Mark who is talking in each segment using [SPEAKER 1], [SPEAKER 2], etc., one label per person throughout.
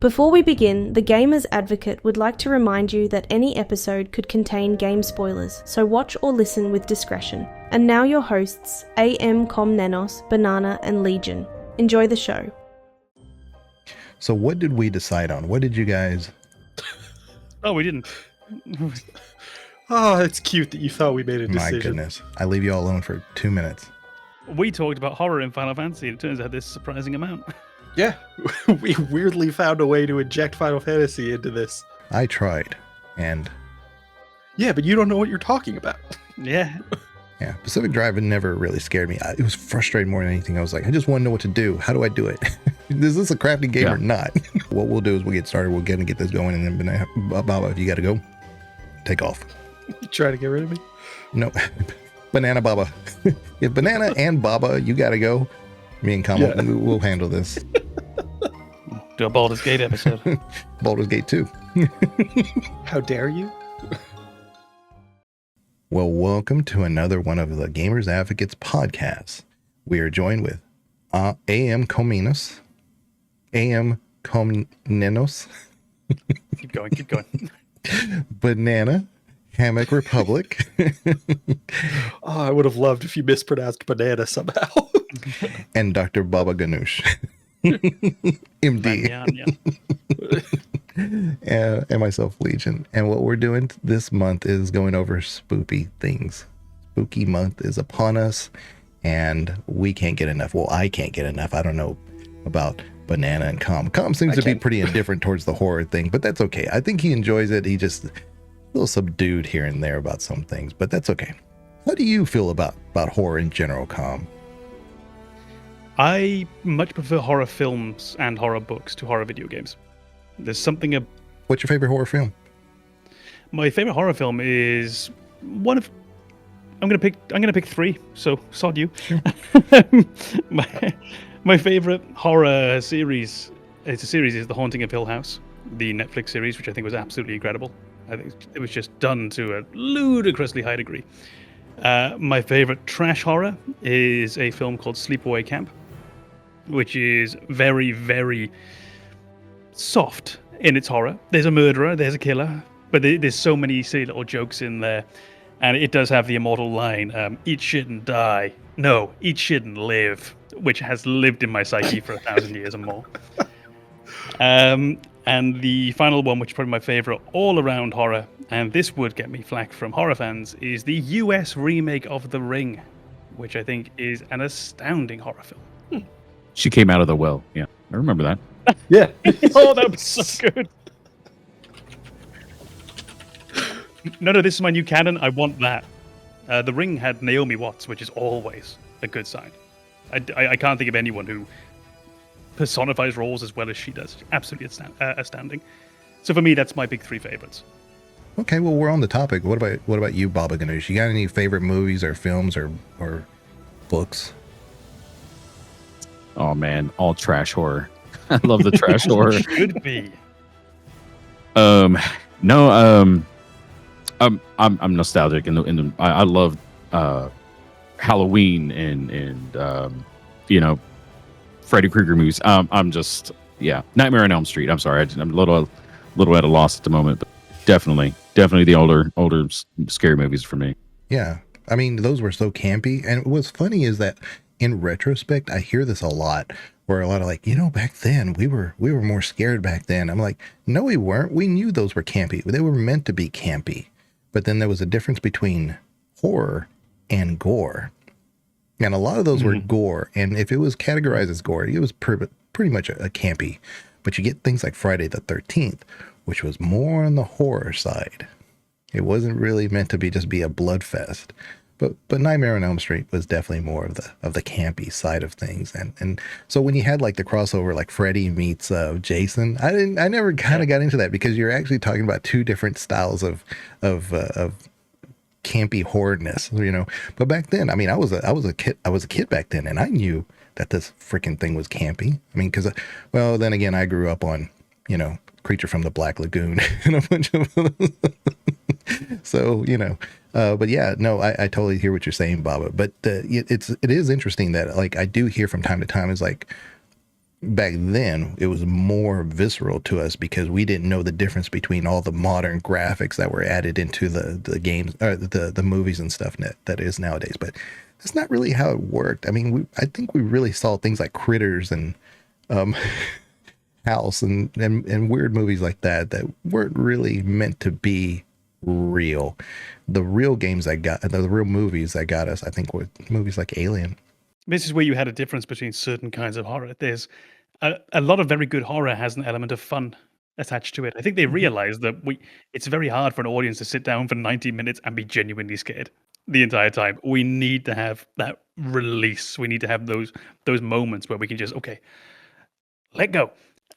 [SPEAKER 1] Before we begin, the Gamer's Advocate would like to remind you that any episode could contain game spoilers, so watch or listen with discretion. And now your hosts, AMKomnenos, Banana, and Legion. Enjoy the show.
[SPEAKER 2] So what did we decide on? What did you guys...
[SPEAKER 3] Oh, we didn't.
[SPEAKER 4] Oh, it's cute that you thought we made a decision.
[SPEAKER 2] My goodness. I leave you all alone for 2 minutes.
[SPEAKER 3] We talked about horror in Final Fantasy, and it turns out this surprising amount.
[SPEAKER 4] Yeah, we weirdly found a way to inject Final Fantasy into this.
[SPEAKER 2] I tried, and...
[SPEAKER 4] Yeah, but you don't know what you're talking about.
[SPEAKER 3] Yeah.
[SPEAKER 2] Yeah, Pacific Drive had never really scared me. It was frustrating more than anything. I was like, I just want to know what to do. How do I do it? Is this a crafty game or not? What we'll do is we'll get started. We'll get this going, and then Baba, if you got to go, take off.
[SPEAKER 4] You trying to get rid of me?
[SPEAKER 2] No, Banana Baba. If Banana and Baba, you got to go. Me and Kama, we'll handle this.
[SPEAKER 3] Do a Baldur's Gate episode.
[SPEAKER 2] Baldur's Gate 2.
[SPEAKER 4] How dare you?
[SPEAKER 2] Well, welcome to another one of the Gamers Advocates podcasts. We are joined with AMKomnenos. AMKomnenos.
[SPEAKER 3] Keep going.
[SPEAKER 2] BananaHammockRepublic.
[SPEAKER 4] Oh, I would have loved if you mispronounced banana somehow.
[SPEAKER 2] And Dr. Babbaganoush. MD. And myself, Legion. And what we're doing this month is going over spooky things. Spooky month is upon us, and we can't get enough. Well, I can't get enough. I don't know about Banana and Com. Com seems to be pretty indifferent towards the horror thing, but that's okay. I think he enjoys it. He just a little subdued here and there about some things, but that's okay. How do you feel about horror in general, Com?
[SPEAKER 3] I much prefer horror films and horror books to horror video games. There's something...
[SPEAKER 2] What's your favorite horror film?
[SPEAKER 3] My favorite horror film is one of... I'm gonna pick three, so sod you. Sure. my favorite horror series, is The Haunting of Hill House, the Netflix series, which I think was absolutely incredible. I think it was just done to a ludicrously high degree. My favorite trash horror is a film called Sleepaway Camp, which is very, very soft in its horror. There's a murderer, there's a killer, but there's so many silly little jokes in there. And it does have the immortal line, eat shit and die. No, eat shit and live, which has lived in my psyche for 1,000 years or more. And the final one, which is probably my favorite all-around horror, and this would get me flack from horror fans, is the US remake of The Ring, which I think is an astounding horror film.
[SPEAKER 5] She came out of the well. Yeah, I remember that.
[SPEAKER 4] Yeah.
[SPEAKER 3] Oh, that was so good. No, this is my new canon. I want that. The Ring had Naomi Watts, which is always a good sign. I can't think of anyone who personifies roles as well as she does. Absolutely astounding. So for me, that's my big three favorites.
[SPEAKER 2] Okay, well, we're on the topic. What about you, Babbaganoush? You got any favorite movies or films or books?
[SPEAKER 5] Oh man, all trash horror. I love the trash horror.
[SPEAKER 3] Should be.
[SPEAKER 5] No. I'm nostalgic, and I love Halloween and Freddy Krueger movies. I'm just Nightmare on Elm Street. I'm sorry, I'm a little at a loss at the moment, but definitely the older scary movies for me.
[SPEAKER 2] Yeah, I mean those were so campy, and what's funny is that in retrospect, I hear this a lot. Where a lot of back then we were more scared back then. I'm like, no, we weren't. We knew those were campy. They were meant to be campy. But then there was a difference between horror and gore. And a lot of those were gore. And if it was categorized as gore, it was pretty much a campy. But you get things like Friday the 13th, which was more on the horror side. It wasn't really meant to just be a blood fest. But Nightmare on Elm Street was definitely more of the campy side of things, and so when you had the crossover Freddy meets Jason, I never kind of got into that because you're actually talking about two different styles of campy horrorness, But back then, I mean, I was a kid back then, and I knew that this freaking thing was campy. I mean, because then again, I grew up on Creature from the Black Lagoon and a bunch of so but yeah, no, I totally hear what you're saying, Baba. But it is interesting that I do hear from time to time is back then it was more visceral to us because we didn't know the difference between all the modern graphics that were added into the games or the movies and stuff that is nowadays. But that's not really how it worked. I mean, I think we really saw things like Critters and House and weird movies like that weren't really meant to be real. The real games that got the real movies that got us, I think, were movies like Alien.
[SPEAKER 3] This is where you had a difference between certain kinds of horror. There's a lot of very good horror has an element of fun attached to it. I think they realize that it's very hard for an audience to sit down for 90 minutes and be genuinely scared the entire time. We need to have that release. We need to have those moments where we can just, okay, let go.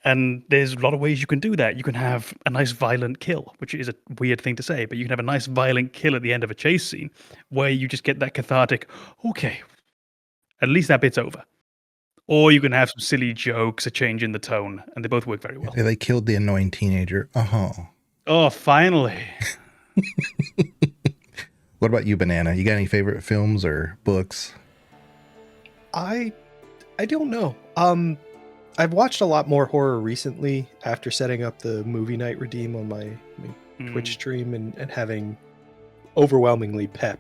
[SPEAKER 3] And there's a lot of ways you can do that. You can have a nice violent kill, which is a weird thing to say, but you can have a nice violent kill at the end of a chase scene where you just get that cathartic, okay, at least that bit's over. Or you can have some silly jokes, a change in the tone, and they both work very well.
[SPEAKER 2] They killed the annoying teenager.
[SPEAKER 3] Oh, finally.
[SPEAKER 2] What about you, Banana? You got any favorite films or books?
[SPEAKER 4] I don't know. I've watched a lot more horror recently after setting up the movie night redeem on my Twitch stream and having overwhelmingly Pep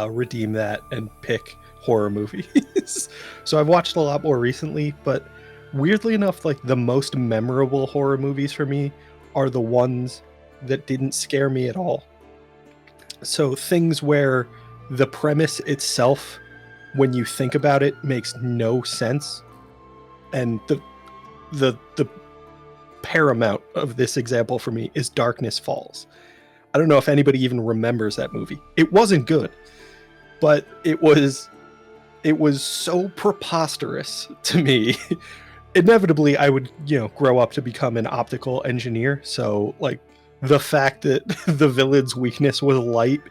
[SPEAKER 4] redeem that and pick horror movies. So I've watched a lot more recently, but weirdly enough, like the most memorable horror movies for me are the ones that didn't scare me at all. So things where the premise itself, when you think about it, makes no sense. And the paramount of this example for me is Darkness Falls. I don't know if anybody even remembers that movie. It wasn't good, but it was so preposterous to me. Inevitably, I would, grow up to become an optical engineer. So, like, the fact that the villain's weakness was light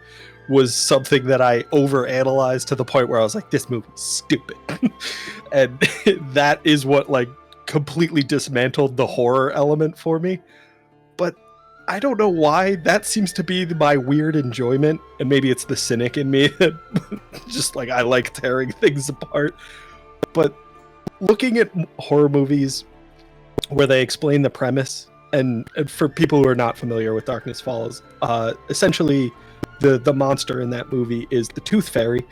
[SPEAKER 4] was something that I overanalyzed to the point where I was like, this movie's stupid. And that is what, like, completely dismantled the horror element for me. But I don't know why. That seems to be my weird enjoyment. And maybe it's the cynic in me that just, like, I like tearing things apart. But looking at horror movies where they explain the premise, and for people who are not familiar with Darkness Falls, essentially the monster in that movie is the Tooth Fairy,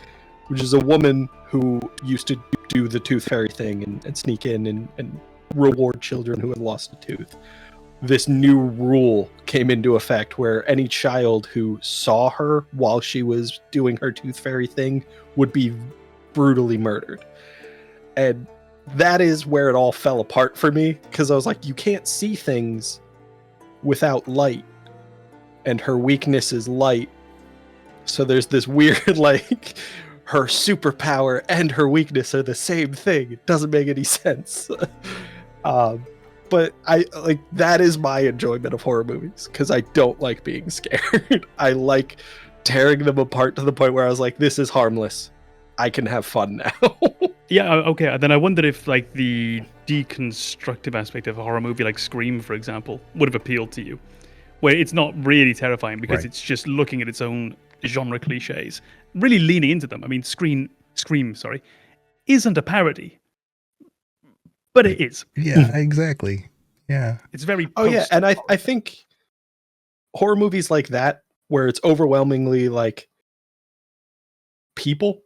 [SPEAKER 4] which is a woman who used to do the Tooth Fairy thing and sneak in and reward children who had lost a tooth. This new rule came into effect where any child who saw her while she was doing her Tooth Fairy thing would be brutally murdered. And that is where it all fell apart for me, because I was like, you can't see things without light, and her weakness is light. So there's this weird, like, her superpower and her weakness are the same thing. It doesn't make any sense. But I like, that is my enjoyment of horror movies, because I don't like being scared. I like tearing them apart to the point where I was like, this is harmless. I can have fun now.
[SPEAKER 3] Yeah, okay. Then I wondered if, like, the deconstructive aspect of a horror movie like Scream, for example, would have appealed to you, where it's not really terrifying because it's just looking at its own genre cliches, really leaning into them. I mean, Scream, isn't a parody, but it is.
[SPEAKER 2] Yeah, exactly. Yeah.
[SPEAKER 3] It's very
[SPEAKER 4] and I think horror movies like that, where it's overwhelmingly like people,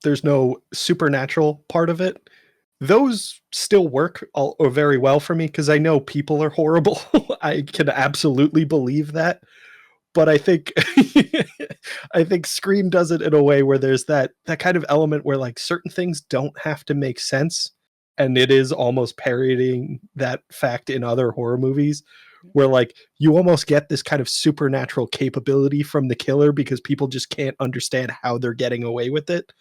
[SPEAKER 4] there's no supernatural part of it, those still work very well for me, because I know people are horrible. I can absolutely believe that. But I think I think Scream does it in a way where there's that kind of element where, like, certain things don't have to make sense, and it is almost parodying that fact in other horror movies, where, like, you almost get this kind of supernatural capability from the killer because people just can't understand how they're getting away with it.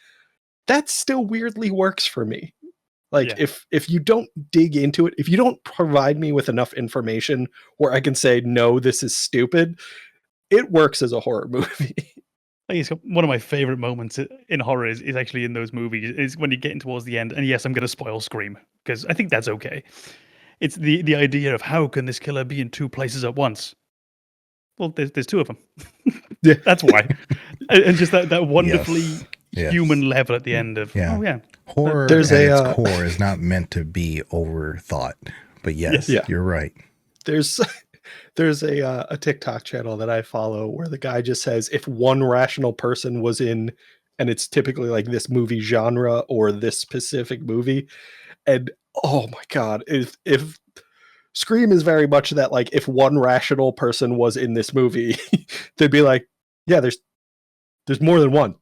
[SPEAKER 4] That still weirdly works for me. Like, if you don't dig into it, if you don't provide me with enough information where I can say, no, this is stupid, it works as a horror movie.
[SPEAKER 3] I think it's one of my favorite moments in horror is actually in those movies, is when you're getting towards the end. And yes, I'm going to spoil Scream, because I think that's okay. It's the idea of, how can this killer be in two places at once? Well, there's two of them.
[SPEAKER 4] Yeah.
[SPEAKER 3] That's why. And just that wonderfully human level at the end of,
[SPEAKER 2] horror
[SPEAKER 4] There's
[SPEAKER 2] at
[SPEAKER 4] a,
[SPEAKER 2] its core is not meant to be overthought. But yes,
[SPEAKER 4] Yeah.
[SPEAKER 2] you're right.
[SPEAKER 4] There's a TikTok channel that I follow where the guy just says if one rational person was in, and it's typically like this movie genre or this specific movie, and oh my god, if Scream is very much that, like, if one rational person was in this movie, they'd be like, yeah, there's more than one.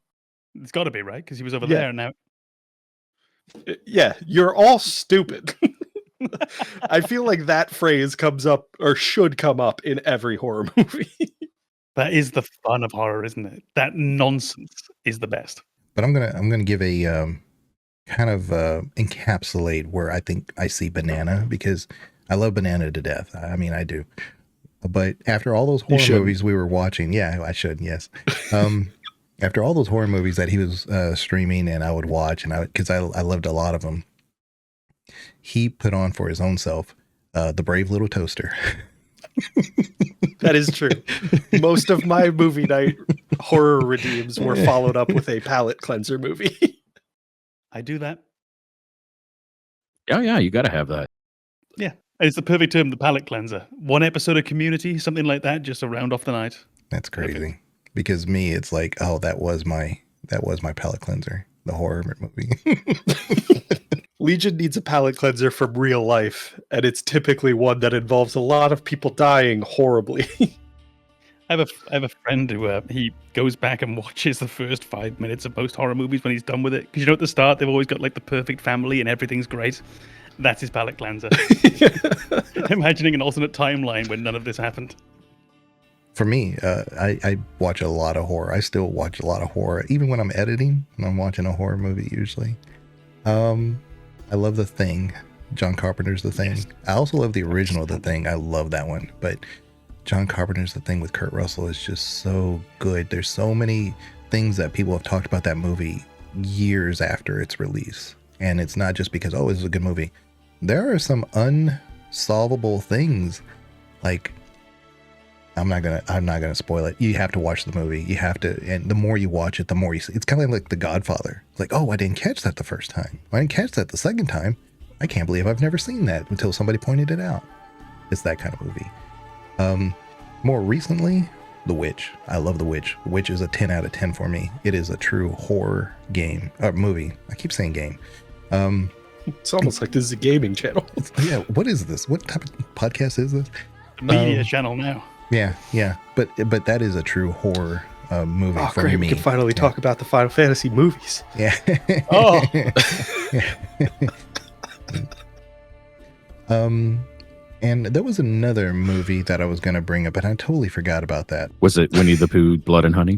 [SPEAKER 3] It's got to be, right? Because he was over
[SPEAKER 4] Yeah.
[SPEAKER 3] there now.
[SPEAKER 4] Yeah, you're all stupid. I feel like that phrase comes up or should come up in every horror movie.
[SPEAKER 3] That is the fun of horror, isn't it? That nonsense is the best.
[SPEAKER 2] But I'm gonna give a kind of encapsulate where I think I see Banana, because I love Banana to death. I mean, I do. But after all those horror movies we were watching, yeah, I should, yes. After all those horror movies that he was streaming and I would watch, and because I loved a lot of them, he put on for his own self The Brave Little Toaster.
[SPEAKER 4] That is true. Most of my movie night horror redeems were followed up with a palate cleanser movie.
[SPEAKER 3] I do that.
[SPEAKER 5] Oh yeah, you got to have that.
[SPEAKER 3] Yeah. It's the perfect term, the palate cleanser. One episode of Community, something like that, just to round off the night.
[SPEAKER 2] That's crazy. Because me, it's like, oh, that was my palate cleanser, the horror movie.
[SPEAKER 4] Legion needs a palate cleanser from real life, and it's typically one that involves a lot of people dying horribly.
[SPEAKER 3] I have a friend who he goes back and watches the first 5 minutes of most horror movies when he's done with it. Because at the start they've always got like the perfect family and everything's great. That's his palate cleanser. Imagining an alternate timeline when none of this happened.
[SPEAKER 2] For me, I watch a lot of horror. I still watch a lot of horror, even when I'm editing. When I'm watching a horror movie, usually. I love The Thing. John Carpenter's The Thing. Yes. I also love the original The Thing. I love that one. But John Carpenter's The Thing with Kurt Russell is just so good. There's so many things that people have talked about that movie years after its release. And it's not just because, oh, it's a good movie. There are some unsolvable things. Like, I'm not gonna spoil it. You have to watch the movie. You have to, and the more you watch it, the more you see. It's kind of like The Godfather. It's like, oh, I didn't catch that the first time. I didn't catch that the second time. I can't believe I've never seen that until somebody pointed it out. It's that kind of movie. More recently, The Witch. I love The Witch. The Witch is a 10 out of 10 for me. It is a true horror movie. I keep saying game.
[SPEAKER 4] It's almost like this is a gaming channel.
[SPEAKER 2] Yeah, what is this? What type of podcast is this?
[SPEAKER 3] The media channel now.
[SPEAKER 2] Yeah. But that is a true horror movie for
[SPEAKER 4] great.
[SPEAKER 2] me.
[SPEAKER 4] We can finally talk about the Final Fantasy movies.
[SPEAKER 2] Yeah.
[SPEAKER 3] Oh.
[SPEAKER 2] And there was another movie that I was going to bring up, but I totally forgot about that.
[SPEAKER 5] Was it Winnie the Pooh, Blood and Honey?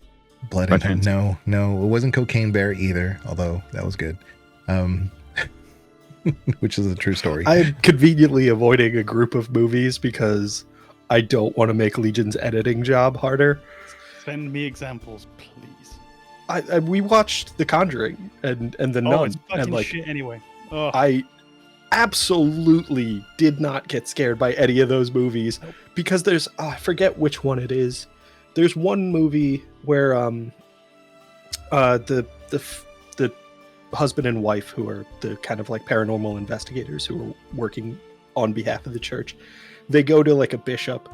[SPEAKER 2] Blood and Honey? No, it wasn't Cocaine Bear either, although that was good. Which is a true story.
[SPEAKER 4] I'm conveniently avoiding a group of movies because I don't want to make Legion's editing job harder.
[SPEAKER 3] Send me examples, please.
[SPEAKER 4] We watched The Conjuring and The Nun.
[SPEAKER 3] It's fucking
[SPEAKER 4] and like,
[SPEAKER 3] shit anyway. Oh.
[SPEAKER 4] I absolutely did not get scared by any of those movies because there's I forget which one it is. There's one movie where the husband and wife, who are the kind of like paranormal investigators who are working on behalf of the church, they go to like a bishop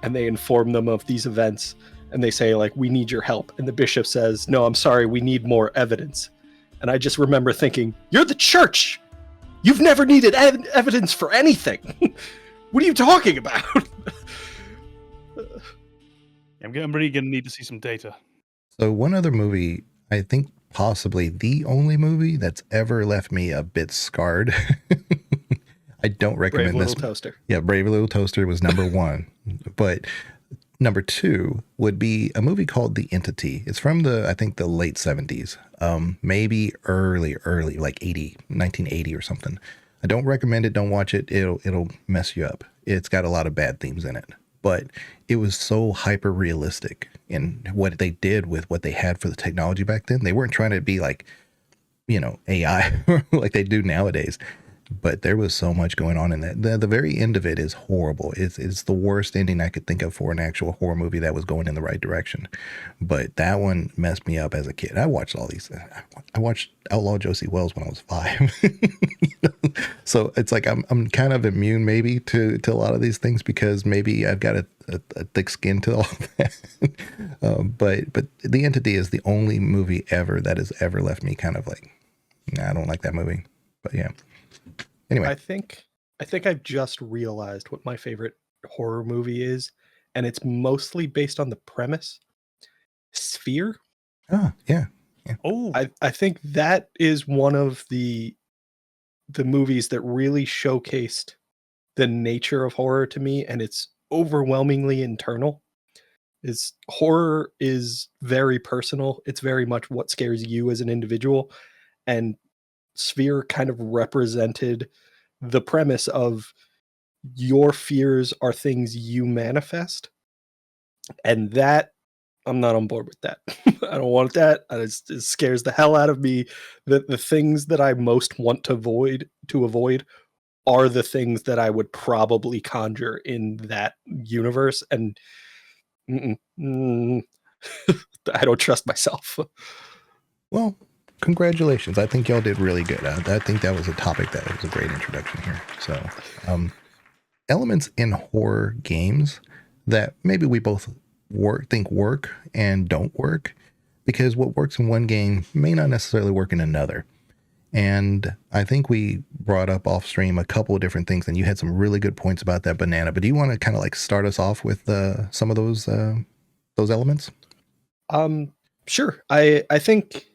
[SPEAKER 4] and they inform them of these events and they say like, we need your help, and the bishop says, no, I'm sorry, we need more evidence. And I just remember thinking, you're the church, you've never needed evidence for anything. What are you talking about?
[SPEAKER 3] I'm really gonna need to see some data.
[SPEAKER 2] So one other movie, I think possibly the only movie that's ever left me a bit scarred. I don't recommend
[SPEAKER 4] Brave
[SPEAKER 2] this.
[SPEAKER 4] Little Toaster.
[SPEAKER 2] Yeah, Brave Little Toaster was number one. But number two would be a movie called The Entity. It's from I think the late 70s. Maybe early, like 1980 or something. I don't recommend it. Don't watch it. It'll mess you up. It's got a lot of bad themes in it. But it was so hyper realistic in what they did with what they had for the technology back then. They weren't trying to be like, AI like they do nowadays. but there was so much going on in that. The very end of it is horrible. It's the worst ending I could think of for an actual horror movie that was going in the right direction. But that one messed me up as a kid. I watched all these. I watched Outlaw Josie Wells when I was 5. So it's like I'm kind of immune maybe to a lot of these things because maybe I've got a thick skin to all that. But The Entity is the only movie ever that has ever left me kind of like, nah, I don't like that movie. But yeah. Anyway,
[SPEAKER 4] I think I've just realized what my favorite horror movie is, and it's mostly based on the premise. Sphere.
[SPEAKER 2] oh yeah,
[SPEAKER 3] Oh,
[SPEAKER 4] I think that is one of the movies that really showcased the nature of horror to me, and it's overwhelmingly internal. Is horror is very personal. It's very much what scares you as an individual, and Sphere kind of represented the premise of your fears are things you manifest, and that I'm not on board with that. I don't want that. It scares the hell out of me. The things that I most want to avoid are the things that I would probably conjure in that universe, and I don't trust myself.
[SPEAKER 2] Well, congratulations. I think y'all did really good. I think that was a topic that was a great introduction here. So, elements in horror games that maybe we both think work and don't work, because what works in one game may not necessarily work in another. And I think we brought up off stream a couple of different things, and you had some really good points about that, Banana. But do you want to kind of like start us off with some of those elements?
[SPEAKER 4] Sure. I think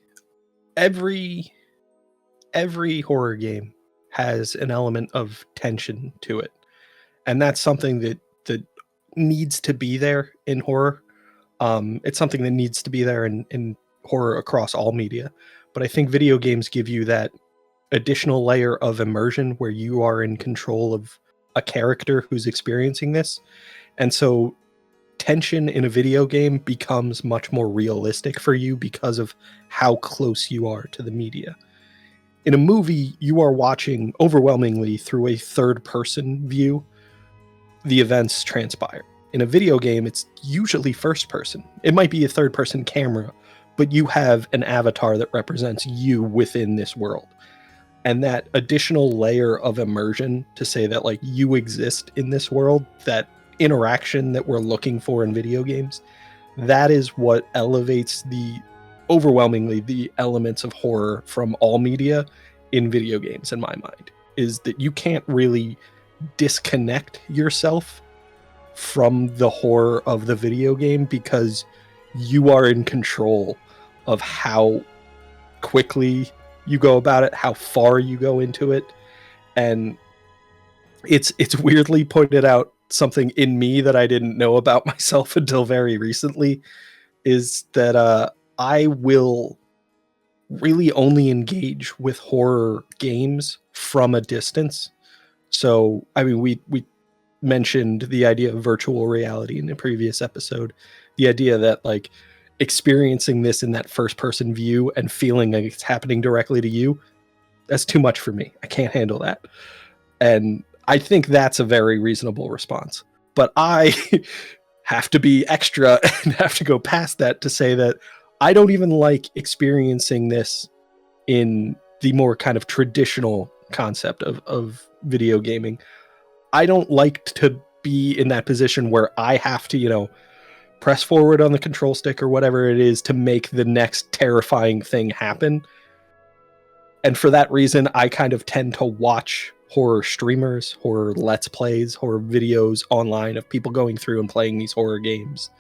[SPEAKER 4] every horror game has an element of tension to it, and that's something that needs to be there in horror. It's something that needs to be there in horror across all media, but I think video games give you that additional layer of immersion where you are in control of a character who's experiencing this, and so tension in a video game becomes much more realistic for you because of how close you are to the media. In a movie, you are watching overwhelmingly through a third-person view the events transpire. In a video game, it's usually first person. It might be a third-person camera, but you have an avatar that represents you within this world. And that additional layer of immersion to say that like you exist in this world, that interaction that we're looking for in video games, that is what elevates overwhelmingly the elements of horror from all media in video games in my mind, is that you can't really disconnect yourself from the horror of the video game because you are in control of how quickly you go about it, how far you go into it. And it's weirdly pointed out something in me that I didn't know about myself until very recently, is that I will really only engage with horror games from a distance. So, I mean, we mentioned the idea of virtual reality in a previous episode, the idea that like experiencing this in that first person view and feeling like it's happening directly to you, that's too much for me. I can't handle that. And I think that's a very reasonable response. But I have to be extra and have to go past that to say that I don't even like experiencing this in the more kind of traditional concept of video gaming. I don't like to be in that position where I have to, press forward on the control stick or whatever it is to make the next terrifying thing happen. And for that reason, I kind of tend to watch horror streamers, horror let's plays, horror videos online of people going through and playing these horror games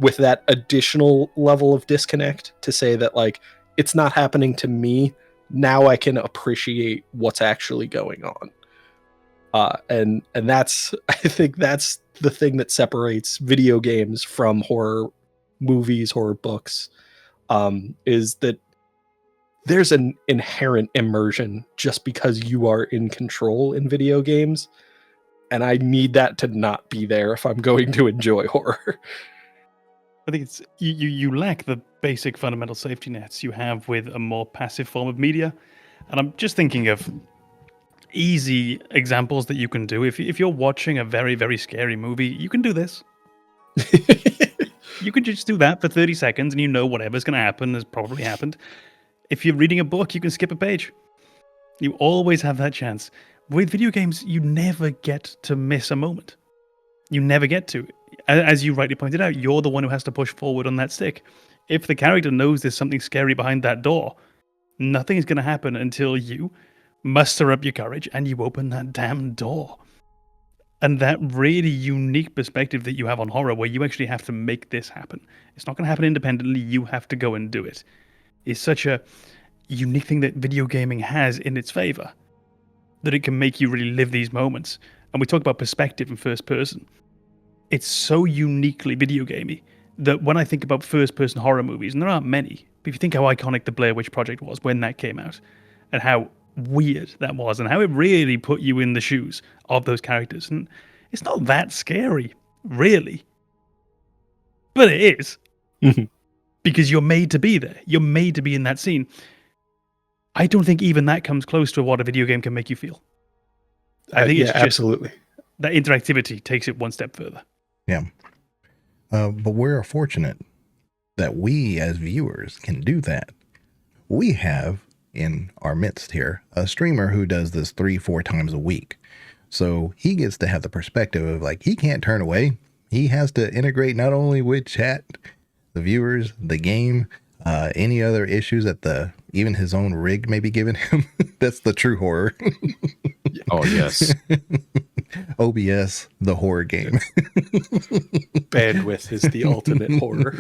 [SPEAKER 4] with that additional level of disconnect to say that like it's not happening to me. Now I can appreciate what's actually going on. And that's, I think that's the thing that separates video games from horror movies, horror books, is that there's an inherent immersion just because you are in control in video games. And I need that to not be there if I'm going to enjoy horror.
[SPEAKER 3] I think it's you lack the basic fundamental safety nets you have with a more passive form of media. And I'm just thinking of easy examples that you can do. If you're watching a very, very scary movie, you can do this. You can just do that for 30 seconds and you know whatever's going to happen has probably happened. If you're reading a book, you can skip a page. You always have that chance. With video games, you never get to miss a moment. You never get to. As you rightly pointed out, you're the one who has to push forward on that stick. If the character knows there's something scary behind that door, nothing is going to happen until you muster up your courage and you open that damn door. And that really unique perspective that you have on horror, where you actually have to make this happen. It's not going to happen independently. You have to go and do it. Is such a unique thing that video gaming has in its favor, that it can make you really live these moments. And we talk about perspective in first person. It's so uniquely video gamey that when I think about first person horror movies, and there aren't many, but if you think how iconic the Blair Witch Project was when that came out, and how weird that was, and how it really put you in the shoes of those characters. And it's not that scary, really. But it is. Because you're made to be there. You're made to be in that scene. I don't think even that comes close to what a video game can make you feel. I think it's just
[SPEAKER 4] absolutely.
[SPEAKER 3] That interactivity takes it one step further.
[SPEAKER 2] Yeah. But we're fortunate that we as viewers can do that. We have in our midst here a streamer who does this 3-4 times a week. So he gets to have the perspective of like, he can't turn away. He has to integrate not only with chat, the viewers, the game, any other issues that even his own rig may be giving him. That's the true horror.
[SPEAKER 5] Oh, yes.
[SPEAKER 2] OBS, the horror game.
[SPEAKER 4] Bandwidth is the ultimate horror.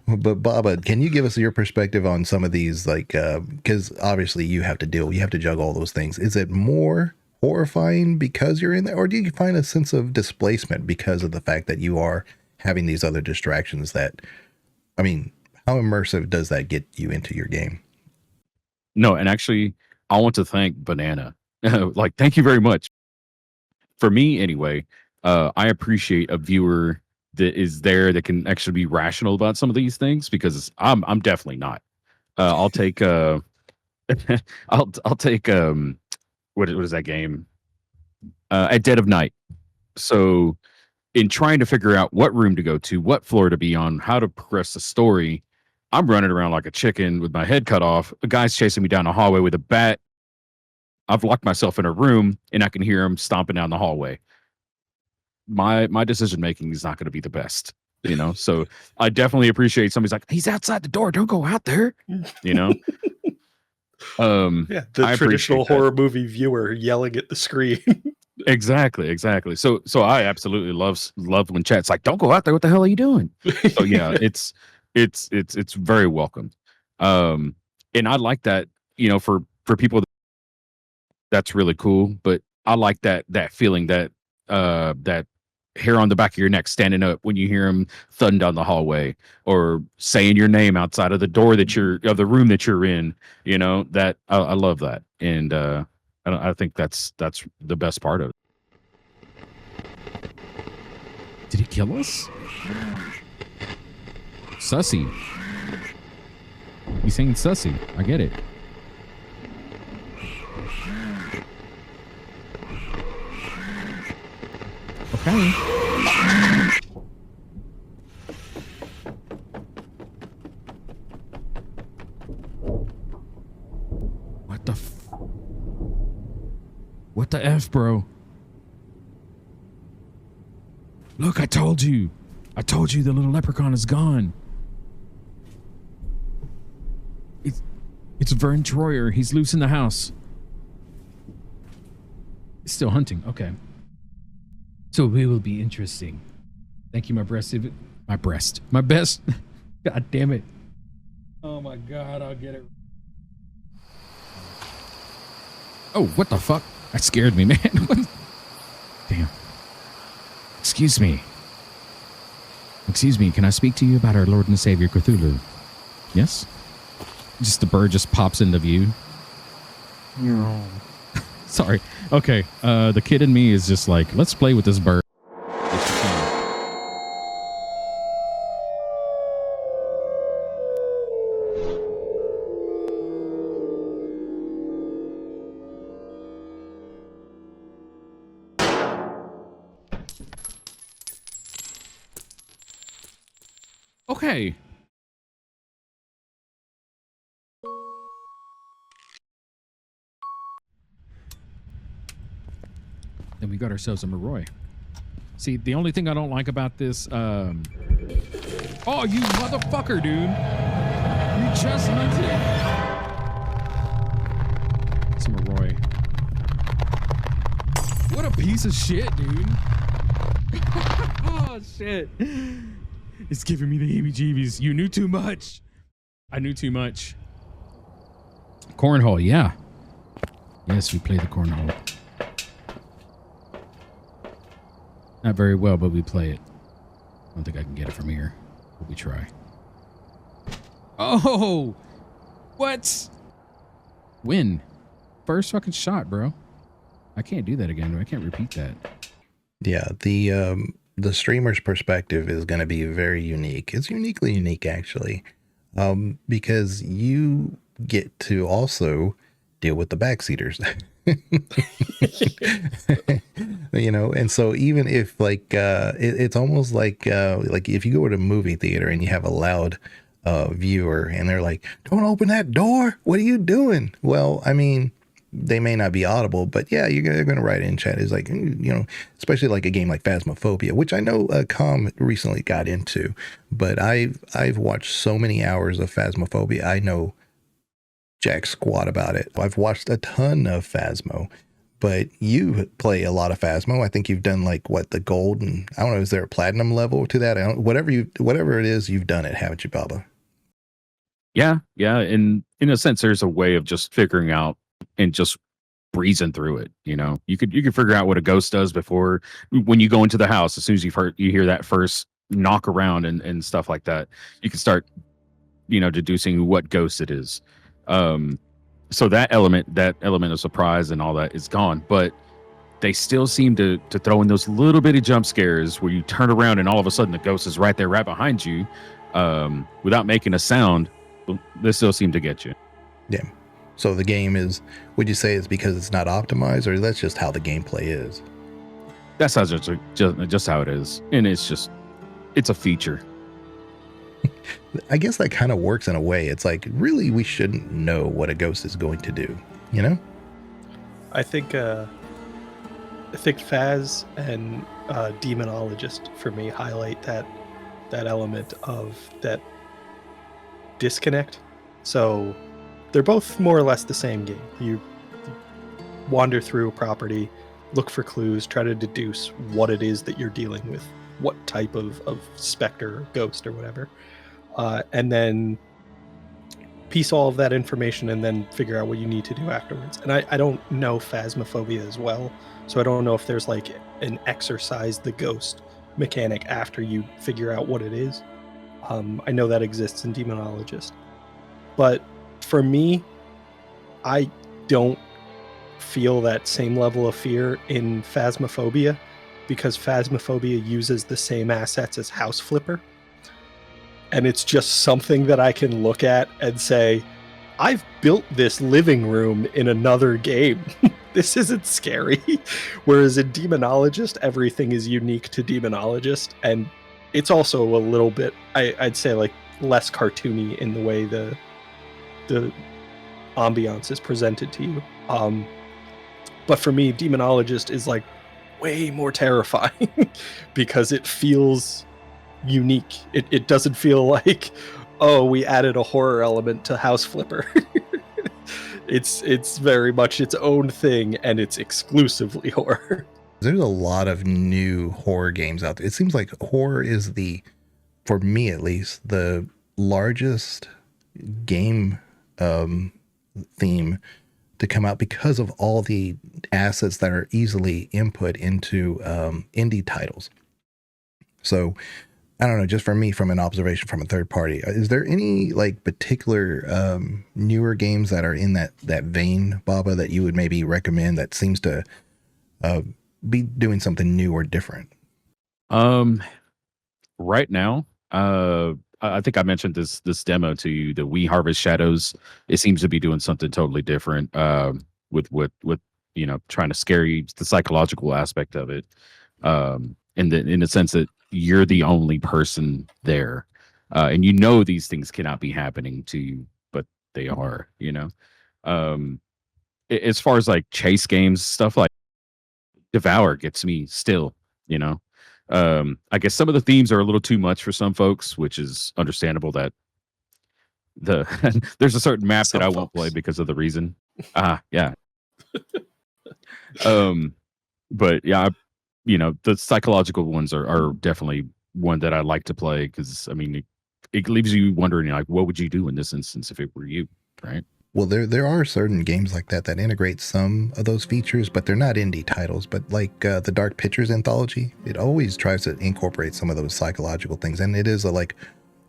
[SPEAKER 2] But Baba, can you give us your perspective on some of these? Like, because obviously you have to juggle all those things. Is it more horrifying because you're in there, or do you find a sense of displacement because of the fact that you are having these other distractions? I mean, how immersive does that get you into your game?
[SPEAKER 5] No, and actually, I want to thank Banana. Like, thank you very much. For me, anyway, I appreciate a viewer that is there that can actually be rational about some of these things, because I'm definitely not. I'll take I'll take what is that game? At Dead of Night. So in trying to figure out what room to go to, what floor to be on, how to progress the story, I'm running around like a chicken with my head cut off. A guy's chasing me down the hallway with a bat. I've locked myself in a room and I can hear him stomping down the hallway. My decision making is not going to be the best, you know. So I definitely appreciate somebody's like, he's outside the door, don't go out there, you know.
[SPEAKER 4] Yeah, the traditional horror movie viewer yelling at the screen.
[SPEAKER 5] Exactly. So I absolutely love when chat's like, don't go out there, what the hell are you doing? So yeah, it's very welcome. And I like that, you know, for people that's really cool. But I like that feeling, that hair on the back of your neck standing up when you hear him thudding down the hallway, or saying your name outside of the door of the room that you're in. You know, that I love that, and I think that's the best part of it. Did he kill us? Sussy. He's saying sussy. I get it. Okay. What the F, bro? Look, I told you the little leprechaun is gone. It's Vern Troyer. He's loose in the house. He's still hunting. Okay. So it will be interesting. Thank you, my best. God damn it. Oh my God, I'll get it. Oh, what the fuck? That scared me, man. Damn. Excuse me, can I speak to you about our Lord and Savior Cthulhu? Yes? Just the bird just pops into view. No. Sorry. Okay, the kid in me is just like, let's play with this bird. Okay. Then we got ourselves a Maroi. See, the only thing I don't like about this, oh, you motherfucker, dude. You just hunted. Some Maroi. What a piece of shit, dude. Oh, shit. It's giving me the heebie-jeebies. You knew too much. I knew too much. Cornhole, yeah. Yes, we play the cornhole. Not very well, but we play it. I don't think I can get it from here, but we try. Oh! What? Win. First fucking shot, bro. I can't do that again. I can't repeat that.
[SPEAKER 2] Yeah, the streamer's perspective is going to be very unique. It's uniquely unique, actually, because you get to also deal with the backseaters. You know, and so even if like it's almost like if you go to a movie theater and you have a loud viewer and they're like, don't open that door, what are you doing? Well, I mean, they may not be audible, but yeah, you're going to write in chat is like, you know, especially like a game like Phasmophobia, which I know Com recently got into, but I've watched so many hours of Phasmophobia. I know jack squat about it. I've watched a ton of Phasmo, but you play a lot of Phasmo. I think you've done like what, the gold, and I don't know, is there a platinum level to that? Whatever it is, you've done it, haven't you, Baba?
[SPEAKER 5] Yeah. In a sense, there's a way of just figuring out and just breezing through it. You know, you could figure out what a ghost does before, when you go into the house. As soon as you hear that first knock around and stuff like that, you can start, you know, deducing what ghost it is. So that element of surprise and all that is gone, but they still seem to throw in those little bitty jump scares where you turn around and all of a sudden the ghost is right there, right behind you, without making a sound. They still seem to get you. Yeah.
[SPEAKER 2] So the game is, would you say it's because it's not optimized, or that's just how the gameplay is?
[SPEAKER 5] That's how just how it is. And it's a feature.
[SPEAKER 2] I guess that kind of works in a way. It's like, really, we shouldn't know what a ghost is going to do, you know?
[SPEAKER 4] I think Phas and Demonologist for me highlight that element of that disconnect. So they're both more or less the same game. You wander through a property, look for clues, try to deduce what it is that you're dealing with, what type of specter, ghost, or whatever. And then piece all of that information and then figure out what you need to do afterwards. And I don't know Phasmophobia as well, so I don't know if there's like an exorcise the ghost mechanic after you figure out what it is. I know that exists in Demonologist. But for me, I don't feel that same level of fear in Phasmophobia, because Phasmophobia uses the same assets as House Flipper. And it's just something that I can look at and say, I've built this living room in another game. This isn't scary. Whereas in Demonologist, everything is unique to Demonologist. And it's also a little bit, I'd say, like less cartoony in the way the ambiance is presented to you. But for me, Demonologist is like way more terrifying because it feels unique. It doesn't feel like, oh, we added a horror element to House Flipper. It's very much its own thing, and it's exclusively horror.
[SPEAKER 2] There's a lot of new horror games out there. It seems like horror is for me at least, the largest game theme to come out because of all the assets that are easily input into indie titles. So I don't know, just for me, from an observation from a third party, is there any like particular newer games that are in that vein, Baba, that you would maybe recommend that seems to be doing something new or different?
[SPEAKER 5] Right now, I think I mentioned this demo to you, the We Harvest Shadows. It seems to be doing something totally different with you know, trying to scare you, the psychological aspect of it, in the sense that you're the only person there. and you know these things cannot be happening to you, but they are. As far as like chase games, stuff like Devour gets me still. You know, I guess some of the themes are a little too much for some folks, which is understandable. That there's a certain map
[SPEAKER 4] Some
[SPEAKER 5] that I won't play
[SPEAKER 4] folks.
[SPEAKER 5] because of the reason. Yeah. But yeah, the psychological ones are definitely one that I like to play because I mean it leaves you wondering like what would you do in this instance if it were you, right?
[SPEAKER 2] Well, there are certain games like that integrate some of those features, but they're not indie titles. But like the Dark Pictures anthology, it always tries to incorporate some of those psychological things, and it is like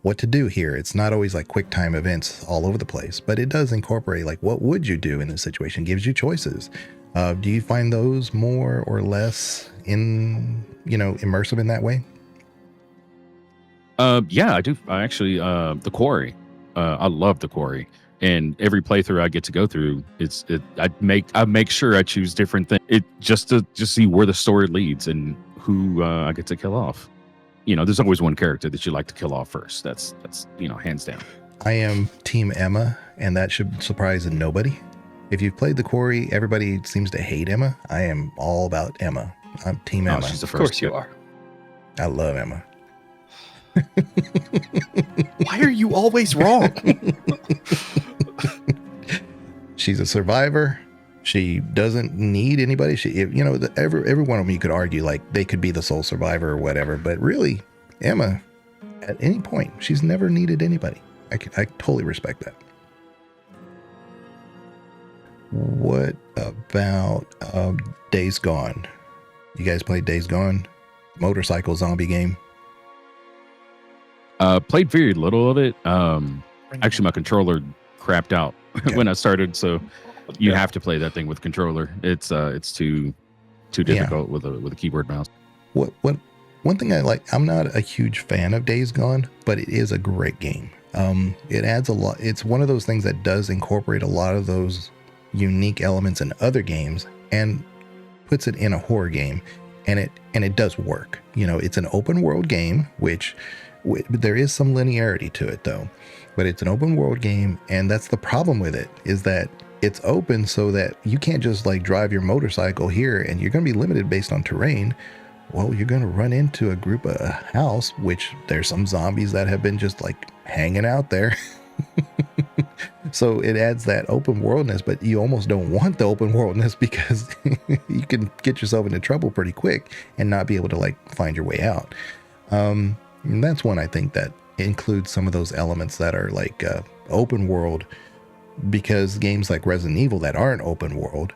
[SPEAKER 2] what to do here. It's not always like quick time events all over the place, but it does incorporate like what would you do in this situation. Gives you choices. Do you find those more or less immersive in that way?
[SPEAKER 5] Yeah, I do. I actually the Quarry. I love the Quarry. And every playthrough I get to go through, I make sure I choose different things just to see where the story leads and who I get to kill off. There's always one character that you like to kill off first. That's hands down.
[SPEAKER 2] I am Team Emma, and that should surprise nobody. If you've played the Quarry, everybody seems to hate Emma. I am all about Emma. I'm Team Emma.
[SPEAKER 5] She's the
[SPEAKER 4] Of
[SPEAKER 5] first.
[SPEAKER 4] course you are.
[SPEAKER 2] I love Emma.
[SPEAKER 4] Why are you always wrong?
[SPEAKER 2] She's a survivor. She doesn't need anybody. Every one of them you could argue like they could be the sole survivor or whatever. But really, Emma, at any point, she's never needed anybody. I totally respect that. What about Dayz Gone? You guys played Dayz Gone? Motorcycle zombie game.
[SPEAKER 5] Played very little of it. Actually, my controller crapped out when I started, so you have to play that thing with controller. It's too difficult with a keyboard mouse.
[SPEAKER 2] One thing I like, I'm not a huge fan of Dayz Gone, but it is a great game. It adds a lot. It's one of those things that does incorporate a lot of those unique elements in other games and puts it in a horror game, and it does work. It's an open world game, which there is some linearity to it though, but it's an open world game, and that's the problem with it, is that it's open so that you can't just like drive your motorcycle here and you're going to be limited based on terrain. Well, you're going to run into a house, which there's some zombies that have been just like hanging out there. So it adds that open worldness, but you almost don't want the open worldness because you can get yourself into trouble pretty quick and not be able to like find your way out. And that's one I think that includes some of those elements that are like open world, because games like Resident Evil that aren't open world,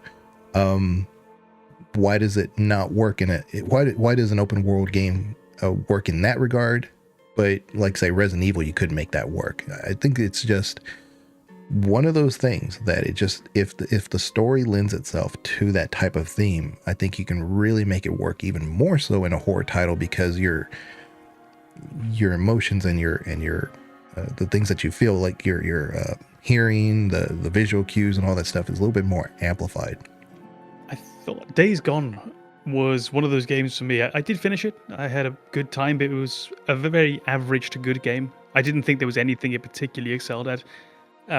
[SPEAKER 2] why does it not work in it? Why does an open world game work in that regard? But like say Resident Evil, you couldn't make that work. I think it's just one of those things that it just, if the story lends itself to that type of theme, I think you can really make it work even more so in a horror title, because your emotions and your the things that you feel, like your hearing, the visual cues and all that stuff is a little bit more amplified.
[SPEAKER 3] I thought Dayz Gone was one of those games for me. I did finish it. I had a good time, but it was a very average to good game. I didn't think there was anything it particularly excelled at.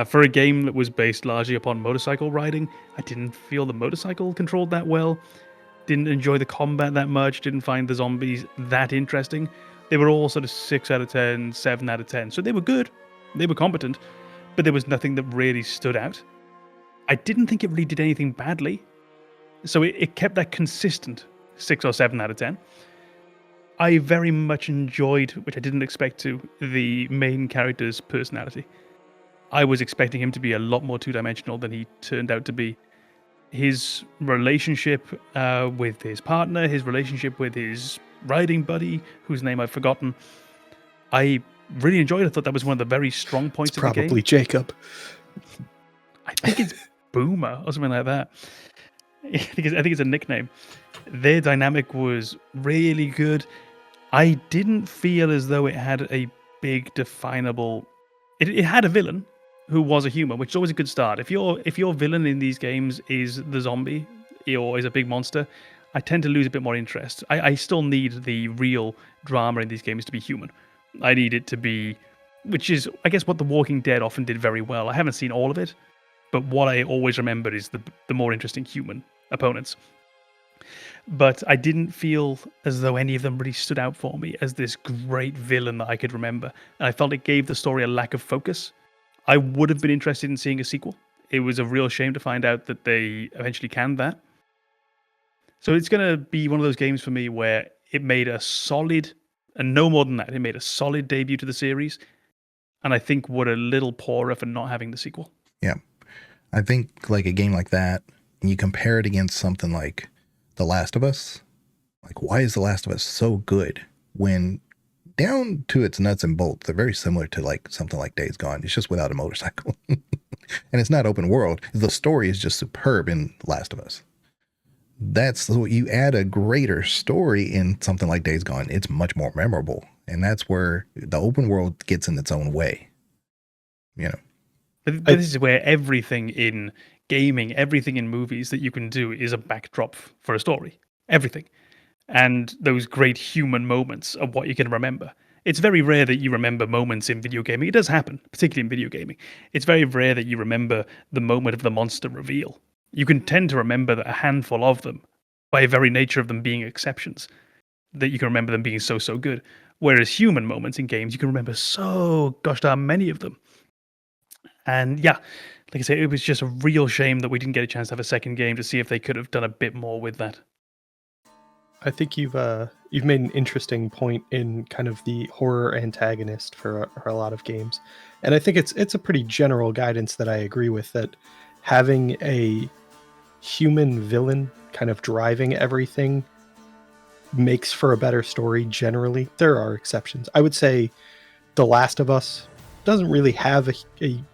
[SPEAKER 3] For a game that was based largely upon motorcycle riding, I didn't feel the motorcycle controlled that well. Didn't enjoy the combat that much. Didn't find the zombies that interesting. They were all sort of 6 out of 10, 7 out of 10. So they were good. They were competent. But there was nothing that really stood out. I didn't think it really did anything badly. So it kept that consistent 6 or 7 out of 10. I very much enjoyed, which I didn't expect to, the main character's personality. I was expecting him to be a lot more two-dimensional than he turned out to be. His relationship with his partner, his relationship with his riding buddy, whose name I've forgotten, I really enjoyed it. I thought that was one of the very strong points of the game.
[SPEAKER 4] Probably Jacob.
[SPEAKER 3] I think it's Boomer or something like that. I think it's a nickname. Their dynamic was really good. I didn't feel as though it had a big definable... It had a villain who was a human, which is always a good start. If your villain in these games is the zombie or is a big monster, I tend to lose a bit more interest. I still need the real drama in these games to be human. I need it to be which is, I guess, what The Walking Dead often did very well. I haven't seen all of it, but what I always remember is the more interesting human opponents. But I didn't feel as though any of them really stood out for me as this great villain that I could remember. And I felt it gave the story a lack of focus. I would have been interested in seeing a sequel. It was a real shame to find out that they eventually canned that. So it's going to be one of those games for me where it made a solid, and no more than that, it made a solid debut to the series. And I think we're a little poorer for not having the sequel.
[SPEAKER 2] Yeah. I think like a game like that, and you compare it against something like The Last of Us, like why is The Last of Us so good when down to its nuts and bolts, they're very similar to like something like Dayz Gone. It's just without a motorcycle. And it's not open world. The story is just superb in Last of Us. That's what you add a greater story in something like Dayz Gone. It's much more memorable. And that's where the open world gets in its own way. You know,
[SPEAKER 3] but this is where everything in gaming, everything in movies that you can do is a backdrop for a story. Everything. And those great human moments are what you can remember. It's very rare that you remember moments in video gaming. It does happen, particularly in video gaming. It's very rare that you remember the moment of the monster reveal. You can tend to remember that a handful of them, by very nature of them being exceptions, that you can remember them being so good. Whereas human moments in games, you can remember so gosh darn many of them. And yeah, like I say, it was just a real shame that we didn't get a chance to have a second game to see if they could have done a bit more with that.
[SPEAKER 4] I think you've made an interesting point in kind of the horror antagonist for a lot of games, and I think it's a pretty general guidance that I agree with, that having a human villain kind of driving everything makes for a better story generally. There are exceptions. I would say The Last of Us doesn't really have a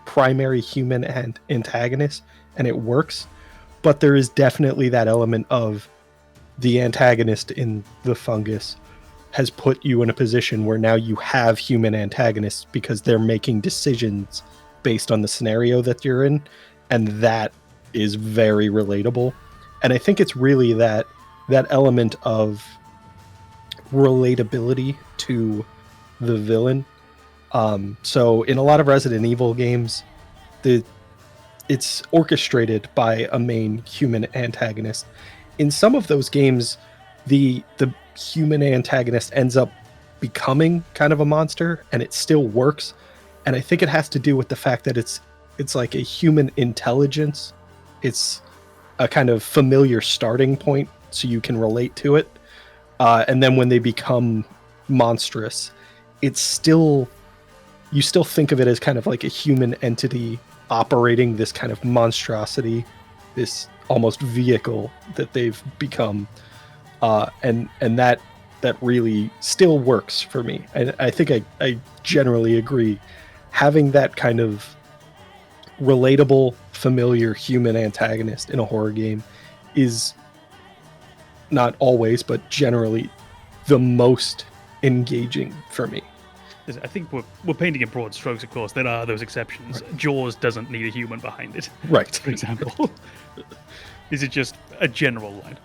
[SPEAKER 4] primary human antagonist, and it works, but there is definitely that element of the antagonist in the fungus has put you in a position where now you have human antagonists because they're making decisions based on the scenario that you're in, and that is very relatable. And I think it's really that element of relatability to the villain. So in a lot of Resident Evil games, it's orchestrated by a main human antagonist. In some of those games, the human antagonist ends up becoming kind of a monster, and it still works. And I think it has to do with the fact that it's like a human intelligence. It's a kind of familiar starting point, so you can relate to it. And then when they become monstrous, you still think of it as kind of like a human entity operating this kind of monstrosity, this almost vehicle that they've become, and that really still works for me. And I think I generally agree. Having that kind of relatable, familiar human antagonist in a horror game is not always, but generally the most engaging for me.
[SPEAKER 3] I think we're painting in broad strokes, of course. There are those exceptions. Right. Jaws doesn't need a human behind it,
[SPEAKER 4] right?
[SPEAKER 3] For example. This is just a general line.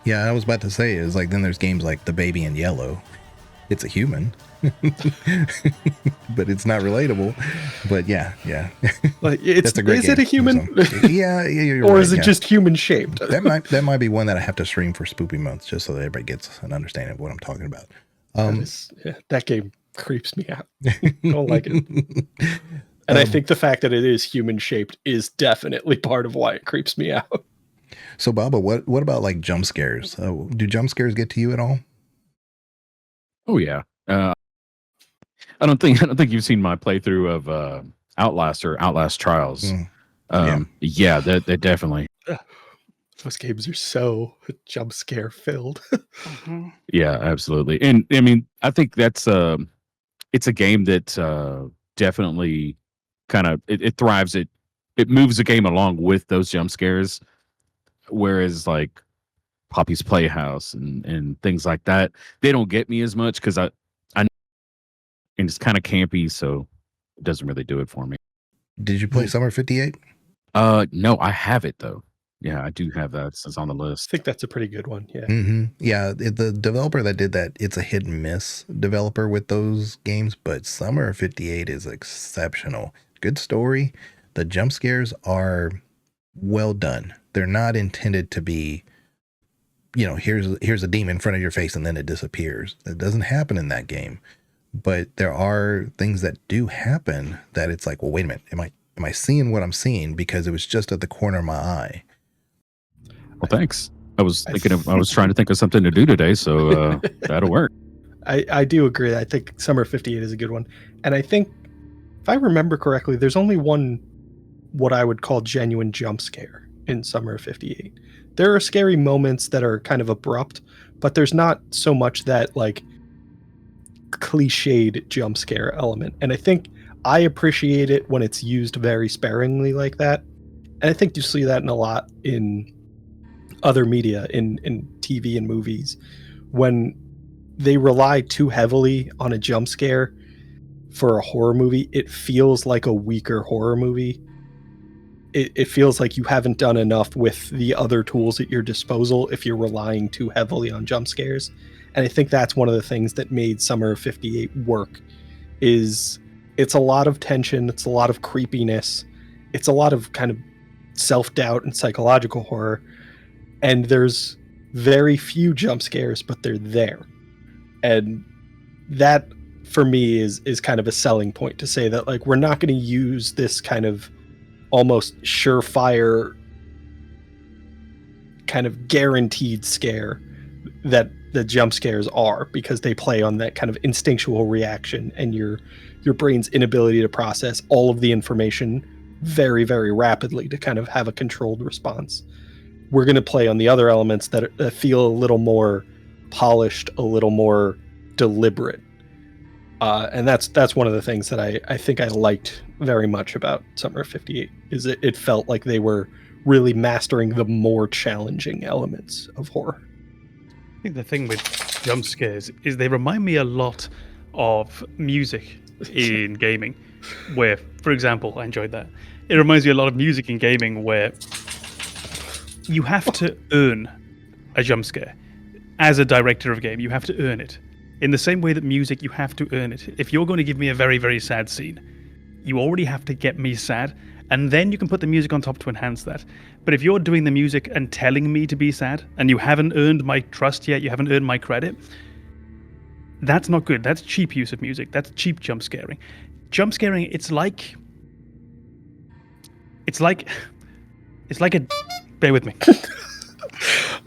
[SPEAKER 2] Yeah, I was about to say is like then there's games like The Baby in Yellow. It's a human, but it's not relatable. But yeah.
[SPEAKER 4] Like that's a great is game. It a human?
[SPEAKER 2] Yeah, you're
[SPEAKER 4] or
[SPEAKER 2] right,
[SPEAKER 4] is it just human shaped?
[SPEAKER 2] That might be one that I have to stream for spoopy months just so that everybody gets an understanding of what I'm talking about.
[SPEAKER 4] That game creeps me out. Don't like it. And I think the fact that it is human shaped is definitely part of why it creeps me out.
[SPEAKER 2] So Baba, what about like jump scares? Do jump scares get to you at all?
[SPEAKER 5] Oh yeah. I don't think you've seen my playthrough of Outlast or Outlast Trials. Yeah, that definitely.
[SPEAKER 4] Those games are so jump scare filled.
[SPEAKER 5] Yeah, absolutely. And I mean, I think that's it's a game that definitely kind of it thrives. It moves the game along with those jump scares. Whereas like Poppy's Playhouse and things like that, they don't get me as much because I and it's kind of campy, so it doesn't really do it for me.
[SPEAKER 2] Did you play Summer 58?
[SPEAKER 5] No, I have it though. Yeah, I do have that. It's on the
[SPEAKER 4] I
[SPEAKER 5] list.
[SPEAKER 4] think that's a pretty good one. Yeah.
[SPEAKER 2] Yeah, the developer that did that, it's a hit and miss developer with those games, but Summer of 58 is exceptional. Good story. The jump scares are well done. They're not intended to be, here's a demon in front of your face and then it disappears. That doesn't happen in that game. But there are things that do happen that it's like, well, wait a minute, am I seeing what I'm seeing? Because it was just at the corner of my eye.
[SPEAKER 5] Well, thanks. I was trying to think of something to do today, so that'll work.
[SPEAKER 4] I do agree. I think Summer of 58 is a good one. And I think, if I remember correctly, there's only one, what I would call genuine jump scare in Summer of 58. There are scary moments that are kind of abrupt, but there's not so much that like cliched jump scare element. And I think I appreciate it when it's used very sparingly like that. And I think you see that in a lot in other media, in TV and movies, when they rely too heavily on a jump scare for a horror movie, it feels like a weaker horror movie. It feels like you haven't done enough with the other tools at your disposal if you're relying too heavily on jump scares. And I think that's one of the things that made Summer of 58 work, is it's a lot of tension, it's a lot of creepiness, it's a lot of kind of self-doubt and psychological horror, and there's very few jump scares, but they're there. And that, for me, is kind of a selling point, to say that, like, we're not going to use this kind of almost surefire kind of guaranteed scare that the jump scares are, because they play on that kind of instinctual reaction and your brain's inability to process all of the information very, very rapidly to kind of have a controlled response. We're going to play on the other elements that feel a little more polished, a little more deliberate. And that's one of the things that I think I liked very much about Summer of 58, is it felt like they were really mastering the more challenging elements of horror.
[SPEAKER 3] I think the thing with jump scares is they remind me a lot of music in gaming, where, for example, I enjoyed that. It reminds me a lot of music in gaming where you have to earn a jump scare. As a director of a game, you have to earn it. In the same way that music, you have to earn it. If you're going to give me a very, very sad scene, you already have to get me sad, and then you can put the music on top to enhance that. But if you're doing the music and telling me to be sad, and you haven't earned my trust yet, you haven't earned my credit, that's not good. That's cheap use of music. That's cheap jump scaring. Jump scaring, it's like a... Bear with me.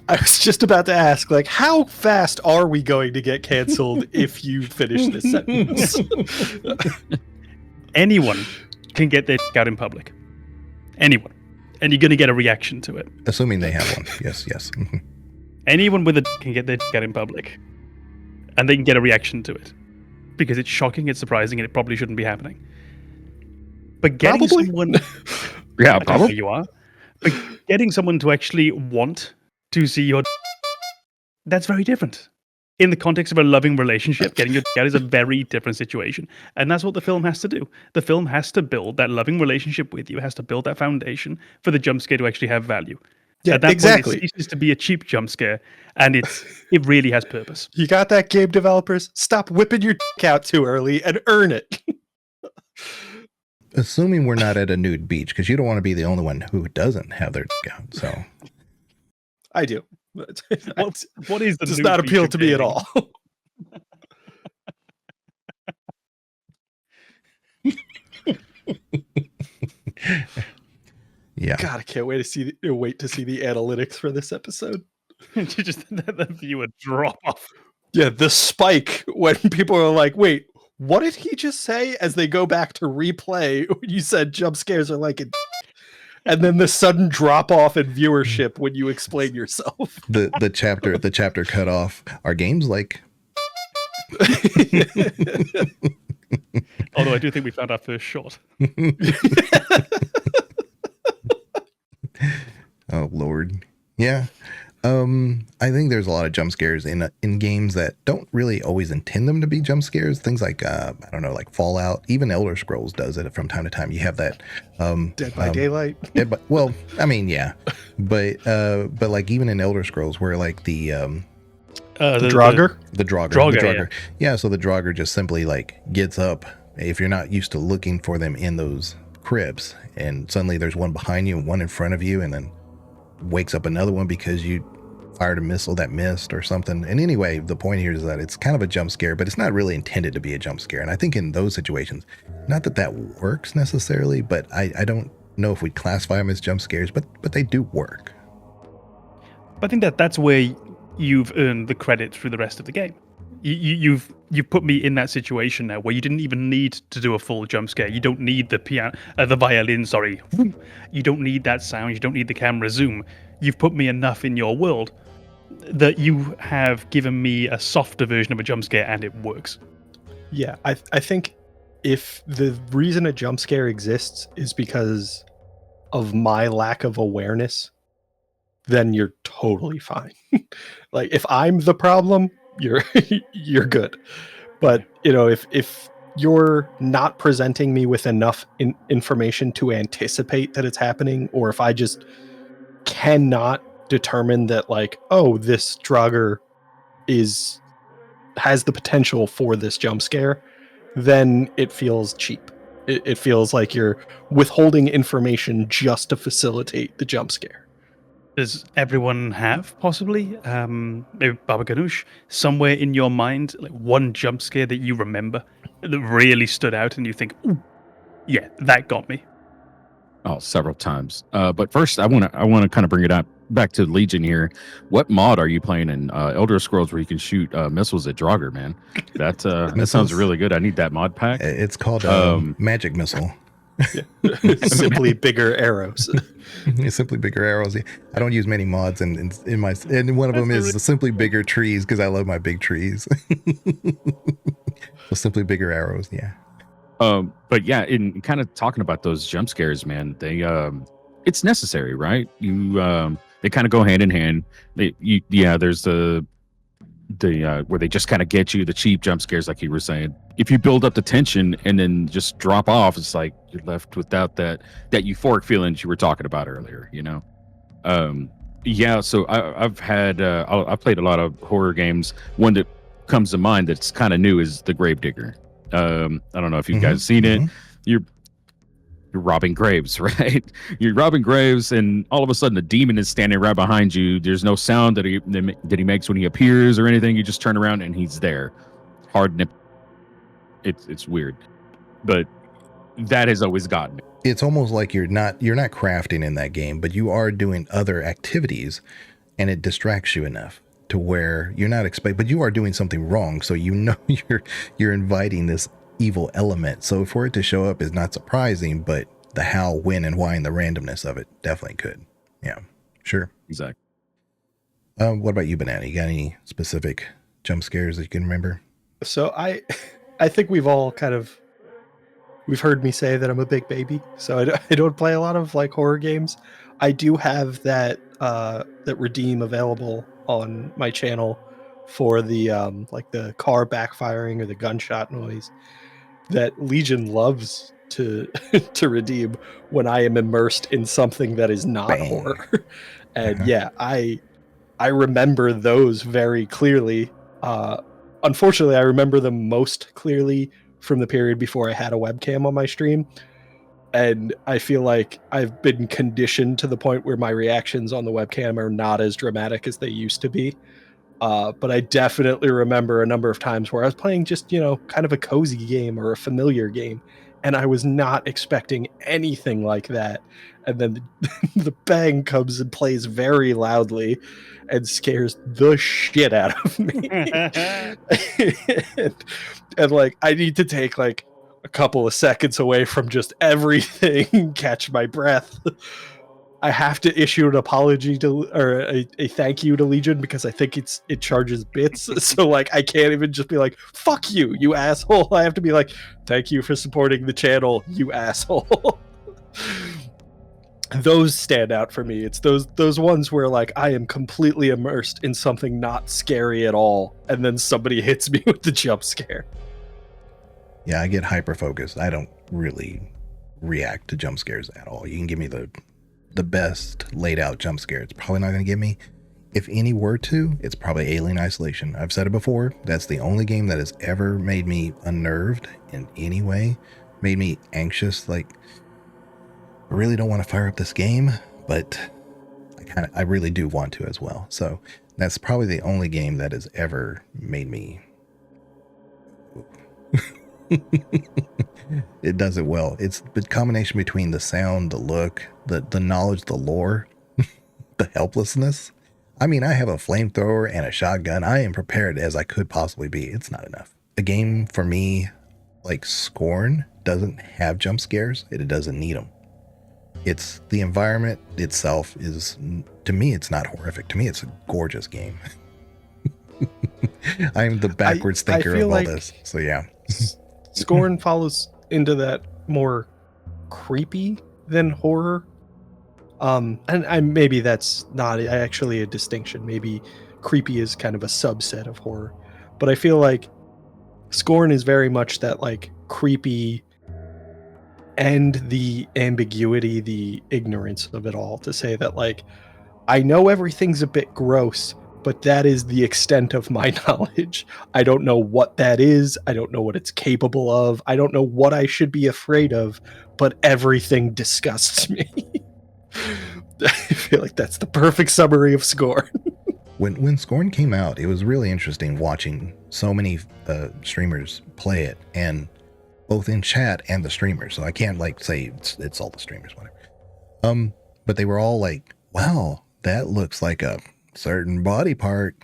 [SPEAKER 4] I was just about to ask, like, how fast are we going to get canceled if you finish this sentence?
[SPEAKER 3] Anyone can get their out in public. Anyone. And you're going to get a reaction to it.
[SPEAKER 2] Assuming they have one. Yes.
[SPEAKER 3] Anyone with a can get their out in public. And they can get a reaction to it. Because it's shocking, it's surprising, and it probably shouldn't be happening. But getting someone...
[SPEAKER 5] Yeah,
[SPEAKER 3] I don't know
[SPEAKER 5] probably.
[SPEAKER 3] who you are. But getting someone to actually want to see your... That's very different. In the context of a loving relationship, getting your out is a very different situation. And that's what the film has to do. The film has to build that loving relationship with you. It has to build that foundation for the jump scare to actually have value.
[SPEAKER 4] Yeah,
[SPEAKER 3] at that
[SPEAKER 4] exactly.
[SPEAKER 3] point, it ceases to be a cheap jump scare, and it really has purpose.
[SPEAKER 4] You got that, game developers? Stop whipping your out too early and earn it.
[SPEAKER 2] Assuming we're not at a nude beach, because you don't want to be the only one who doesn't have their out. So
[SPEAKER 4] I do.
[SPEAKER 3] What is the
[SPEAKER 4] does
[SPEAKER 3] nude
[SPEAKER 4] not
[SPEAKER 3] beach
[SPEAKER 4] appeal
[SPEAKER 3] of
[SPEAKER 4] to me at
[SPEAKER 3] gaming?
[SPEAKER 4] all.
[SPEAKER 2] yeah.
[SPEAKER 4] God, I can't wait to see the analytics for this episode.
[SPEAKER 3] Just the viewer drop off.
[SPEAKER 4] Yeah, the spike when people are like, wait, what did he just say? As they go back to replay, you said jump scares are like it. And then the sudden drop off in viewership when you explain yourself.
[SPEAKER 2] The chapter cut off. Are games like...
[SPEAKER 3] Although I do think we found our first shot.
[SPEAKER 2] Oh, Lord. Yeah. I think there's a lot of jump scares in games that don't really always intend them to be jump scares. Things like I don't know, like Fallout, even Elder Scrolls does it from time to time. You have that
[SPEAKER 4] Dead by Daylight.
[SPEAKER 2] Well, I mean, yeah, but like even in Elder Scrolls, where like the
[SPEAKER 4] Draugr,
[SPEAKER 2] the Draugr, yeah. So the Draugr just simply like gets up if you're not used to looking for them in those crypts, and suddenly there's one behind you and one in front of you, and then wakes up another one because you fired a missile that missed or something. And anyway, the point here is that it's kind of a jump scare, but it's not really intended to be a jump scare. And I think in those situations, not that that works necessarily, but I don't know if we'd classify them as jump scares, but they do work.
[SPEAKER 3] I think that's where you've earned the credit through the rest of the game. You've put me in that situation now where you didn't even need to do a full jump scare. You don't need the violin. Sorry, you don't need that sound. You don't need the camera zoom. You've put me enough in your world that you have given me a softer version of a jump scare, and it works.
[SPEAKER 4] Yeah, I think if the reason a jump scare exists is because of my lack of awareness, then you're totally fine. Like if I'm the problem, you're good. But if you're not presenting me with enough information to anticipate that it's happening, or if I just cannot determine that, like, oh, this Draugr has the potential for this jump scare, then it feels cheap. It feels like you're withholding information just to facilitate the jump scare.
[SPEAKER 3] Does everyone have possibly maybe Babbaganoush somewhere in your mind, like one jump scare that you remember that really stood out and you think, ooh, yeah, that got me?
[SPEAKER 5] Oh, several times. But first, I want to kind of bring it up back to Legion here. What mod are you playing in Elder Scrolls where you can shoot missiles at Draugr, man? That sounds really good. I need that mod pack.
[SPEAKER 2] It's called Magic Missile.
[SPEAKER 4] Simply bigger arrows.
[SPEAKER 2] Simply bigger arrows. I don't use many mods in my, and one of them is simply bigger trees because I love my big trees. So simply bigger arrows. Yeah.
[SPEAKER 5] But yeah, in kind of talking about those jump scares, man, they it's necessary, right? They kind of go hand in hand. There's the where they just kind of get you, the cheap jump scares, like you were saying. If you build up the tension and then just drop off, it's like you're left without that euphoric feelings you were talking about earlier, So I've played a lot of horror games. One that comes to mind that's kind of new is The Gravedigger. I don't know if you guys seen it. You're robbing graves, right? You're robbing graves, and all of a sudden, the demon is standing right behind you. There's no sound that he makes when he appears or anything. You just turn around and he's there. Hard nip. It's weird, but that has always gotten me.
[SPEAKER 2] It's almost like you're not crafting in that game, but you are doing other activities, and it distracts you enough to where you're not but you are doing something wrong. So you're inviting this evil element. So for it to show up is not surprising, but the how, when, and why, and the randomness of it definitely could. Yeah, sure.
[SPEAKER 5] Exactly.
[SPEAKER 2] What about you, Banana? You got any specific jump scares that you can remember?
[SPEAKER 4] So I think we've heard me say that I'm a big baby, so I don't play a lot of like horror games. I do have that redeem available on my channel for the like the car backfiring or the gunshot noise that Legion loves to to redeem when I am immersed in something that is not horror. And yeah, I remember those very clearly. Unfortunately, I remember them most clearly from the period before I had a webcam on my stream. And I feel like I've been conditioned to the point where my reactions on the webcam are not as dramatic as they used to be. But I definitely remember a number of times where I was playing just, kind of a cozy game or a familiar game, and I was not expecting anything like that. And then the bang comes and plays very loudly and scares the shit out of me. and like, I need to take like a couple of seconds away from just everything, catch my breath. I have to issue an apology or a thank you to Legion because I think it charges bits. So like, I can't even just be like, fuck you, you asshole. I have to be like, thank you for supporting the channel, you asshole. those stand out for me. It's those ones where like I am completely immersed in something not scary at all, and then somebody hits me with the jump scare.
[SPEAKER 2] Yeah, I get hyper focused. I don't really react to jump scares at all. You can give me the best laid out jump scare. It's probably not going to give me. If any were to, it's probably Alien Isolation. I've said it before. That's the only game that has ever made me unnerved in any way, made me anxious. Like, I really don't want to fire up this game, but I really do want to as well. So that's probably the only game that has ever made me. It does it well. It's the combination between the sound, the look, the knowledge, the lore, the helplessness. I mean, I have a flamethrower and a shotgun. I am prepared as I could possibly be. It's not enough. A game for me, like Scorn, doesn't have jump scares. It doesn't need them. It's the environment itself is, to me, it's not horrific. To me, it's a gorgeous game. I'm the backwards thinker of all
[SPEAKER 4] like
[SPEAKER 2] this. So yeah.
[SPEAKER 4] Scorn follows into that more creepy than horror. And maybe that's not actually a distinction. Maybe creepy is kind of a subset of horror. But I feel like Scorn is very much that like creepy and the ambiguity, the ignorance of it all, to say that like, I know everything's a bit gross, but that is the extent of my knowledge. I don't know what that is. I don't know what it's capable of. I don't know what I should be afraid of, but everything disgusts me. I feel like that's the perfect summary of Scorn.
[SPEAKER 2] When Scorn came out, it was really interesting watching so many streamers play it, and both in chat and the streamers. So I can't like say it's all the streamers, whatever. But they were all like, "Wow, that looks like a certain body part."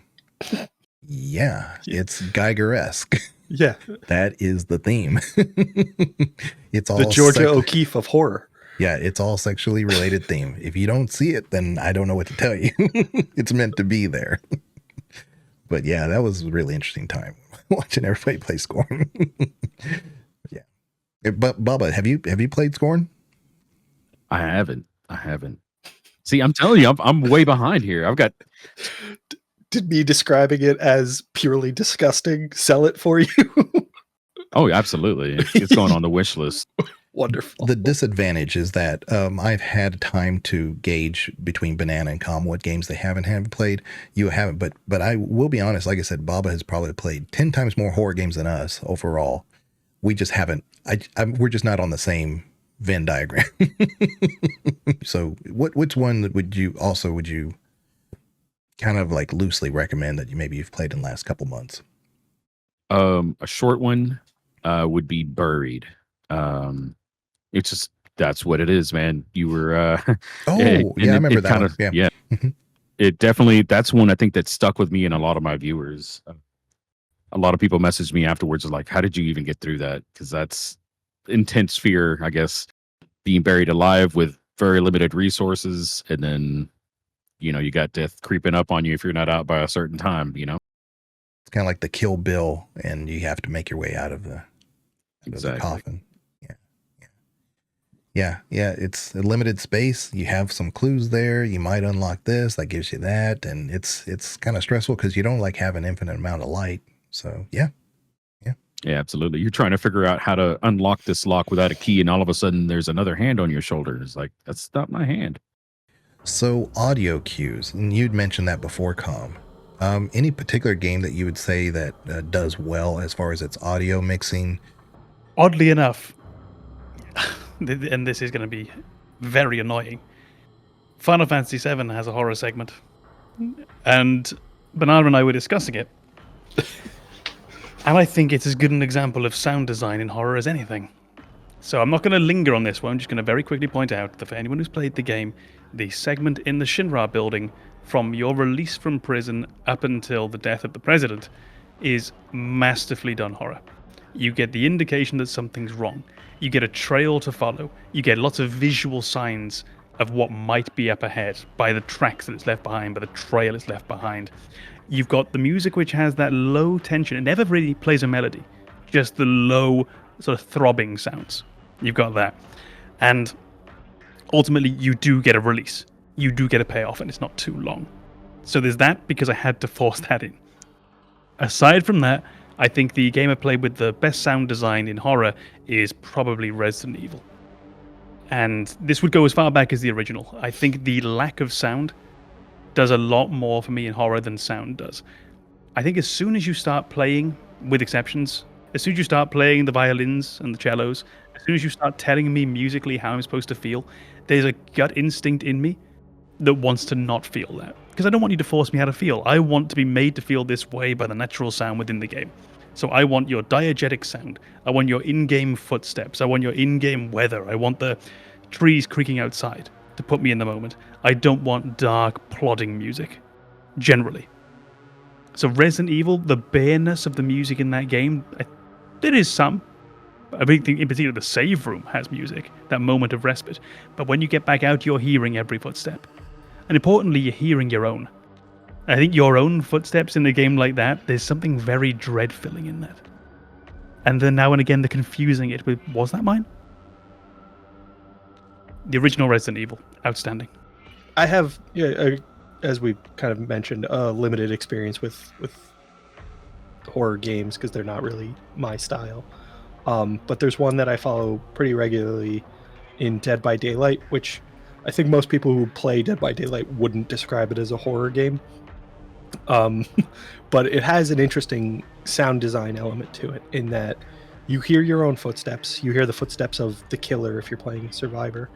[SPEAKER 2] Yeah, it's Geiger-esque.
[SPEAKER 4] Yeah,
[SPEAKER 2] that is the theme. It's all
[SPEAKER 4] the Georgia O'Keeffe of horror.
[SPEAKER 2] Yeah, it's all sexually related theme. If you don't see it, then I don't know what to tell you. It's meant to be there. But yeah, that was a really interesting time watching everybody play Scorn. Yeah. But Bubba, have you played Scorn?
[SPEAKER 5] I haven't. See, I'm telling you, I'm way behind here. I've got.
[SPEAKER 4] Did me describing it as purely disgusting sell it for you?
[SPEAKER 5] Oh, absolutely. It's going on the wish list.
[SPEAKER 4] Wonderful.
[SPEAKER 2] The disadvantage is that I've had time to gauge between Banana and Com what games they haven't played. You haven't, but I will be honest. Like I said, Baba has probably played 10 times more horror games than us overall. We just haven't. We're just not on the same Venn diagram. So, which one would you kind of like loosely recommend that you've played in the last couple months?
[SPEAKER 5] A short one would be Buried. It's just, that's what it is, man. You were
[SPEAKER 2] I remember that one. Yeah.
[SPEAKER 5] It definitely, that's one I think that stuck with me and a lot of my viewers. A lot of people messaged me afterwards like, how did you even get through that? Because that's intense fear, I guess, being buried alive with very limited resources, and then you got death creeping up on you if you're not out by a certain time.
[SPEAKER 2] It's kind of like the Kill Bill, and you have to make your way out of the coffin. Yeah. It's a limited space. You have some clues there. You might unlock this. That gives you that. And it's kind of stressful because you don't like have an infinite amount of light. So, yeah.
[SPEAKER 5] Yeah, absolutely. You're trying to figure out how to unlock this lock without a key, and all of a sudden there's another hand on your shoulder. It's like, that's not my hand.
[SPEAKER 2] So, audio cues. And you'd mentioned that before, Com. Any particular game that you would say that does well as far as its audio mixing?
[SPEAKER 3] Oddly enough, and this is going to be very annoying, Final Fantasy VII has a horror segment, and Banana and I were discussing it, and I think it's as good an example of sound design in horror as anything. So I'm not going to linger on this one. I'm just going to very quickly point out that for anyone who's played the game, the segment in the Shinra building from your release from prison up until the death of the president is masterfully done horror. You get the indication that something's wrong. You get a trail to follow. You get lots of visual signs of what might be up ahead by the tracks that it's left behind, by the trail it's left behind. You've got the music which has that low tension. It never really plays a melody, just the low sort of throbbing sounds. You've got that. And ultimately you do get a release. You do get a payoff, and it's not too long. So there's that, because I had to force that in. Aside from that, I think the game I played with the best sound design in horror is probably Resident Evil. And this would go as far back as the original. I think the lack of sound does a lot more for me in horror than sound does. I think as soon as you start playing, with exceptions, as soon as you start playing the violins and the cellos, as soon as you start telling me musically how I'm supposed to feel, there's a gut instinct in me that wants to not feel that. Because I don't want you to force me how to feel. I want to be made to feel this way by the natural sound within the game. So I want your diegetic sound. I want your in-game footsteps. I want your in-game weather. I want the trees creaking outside to put me in the moment. I don't want dark, plodding music, generally. So Resident Evil, the bareness of the music in that game, there is some. I think in particular the save room has music, that moment of respite. But when you get back out, you're hearing every footstep. And importantly, you're hearing your own. I think your own footsteps in a game like that, there's something very dread-filling in that. And then now and again, they're confusing it with, was that mine? The original Resident Evil, outstanding.
[SPEAKER 4] I have, as we kind of mentioned, a limited experience with horror games because they're not really my style. But there's one that I follow pretty regularly in Dead by Daylight, which I think most people who play Dead by Daylight wouldn't describe it as a horror game. But it has an interesting sound design element to it in that you hear your own footsteps. You hear the footsteps of the killer if you're playing Survivor.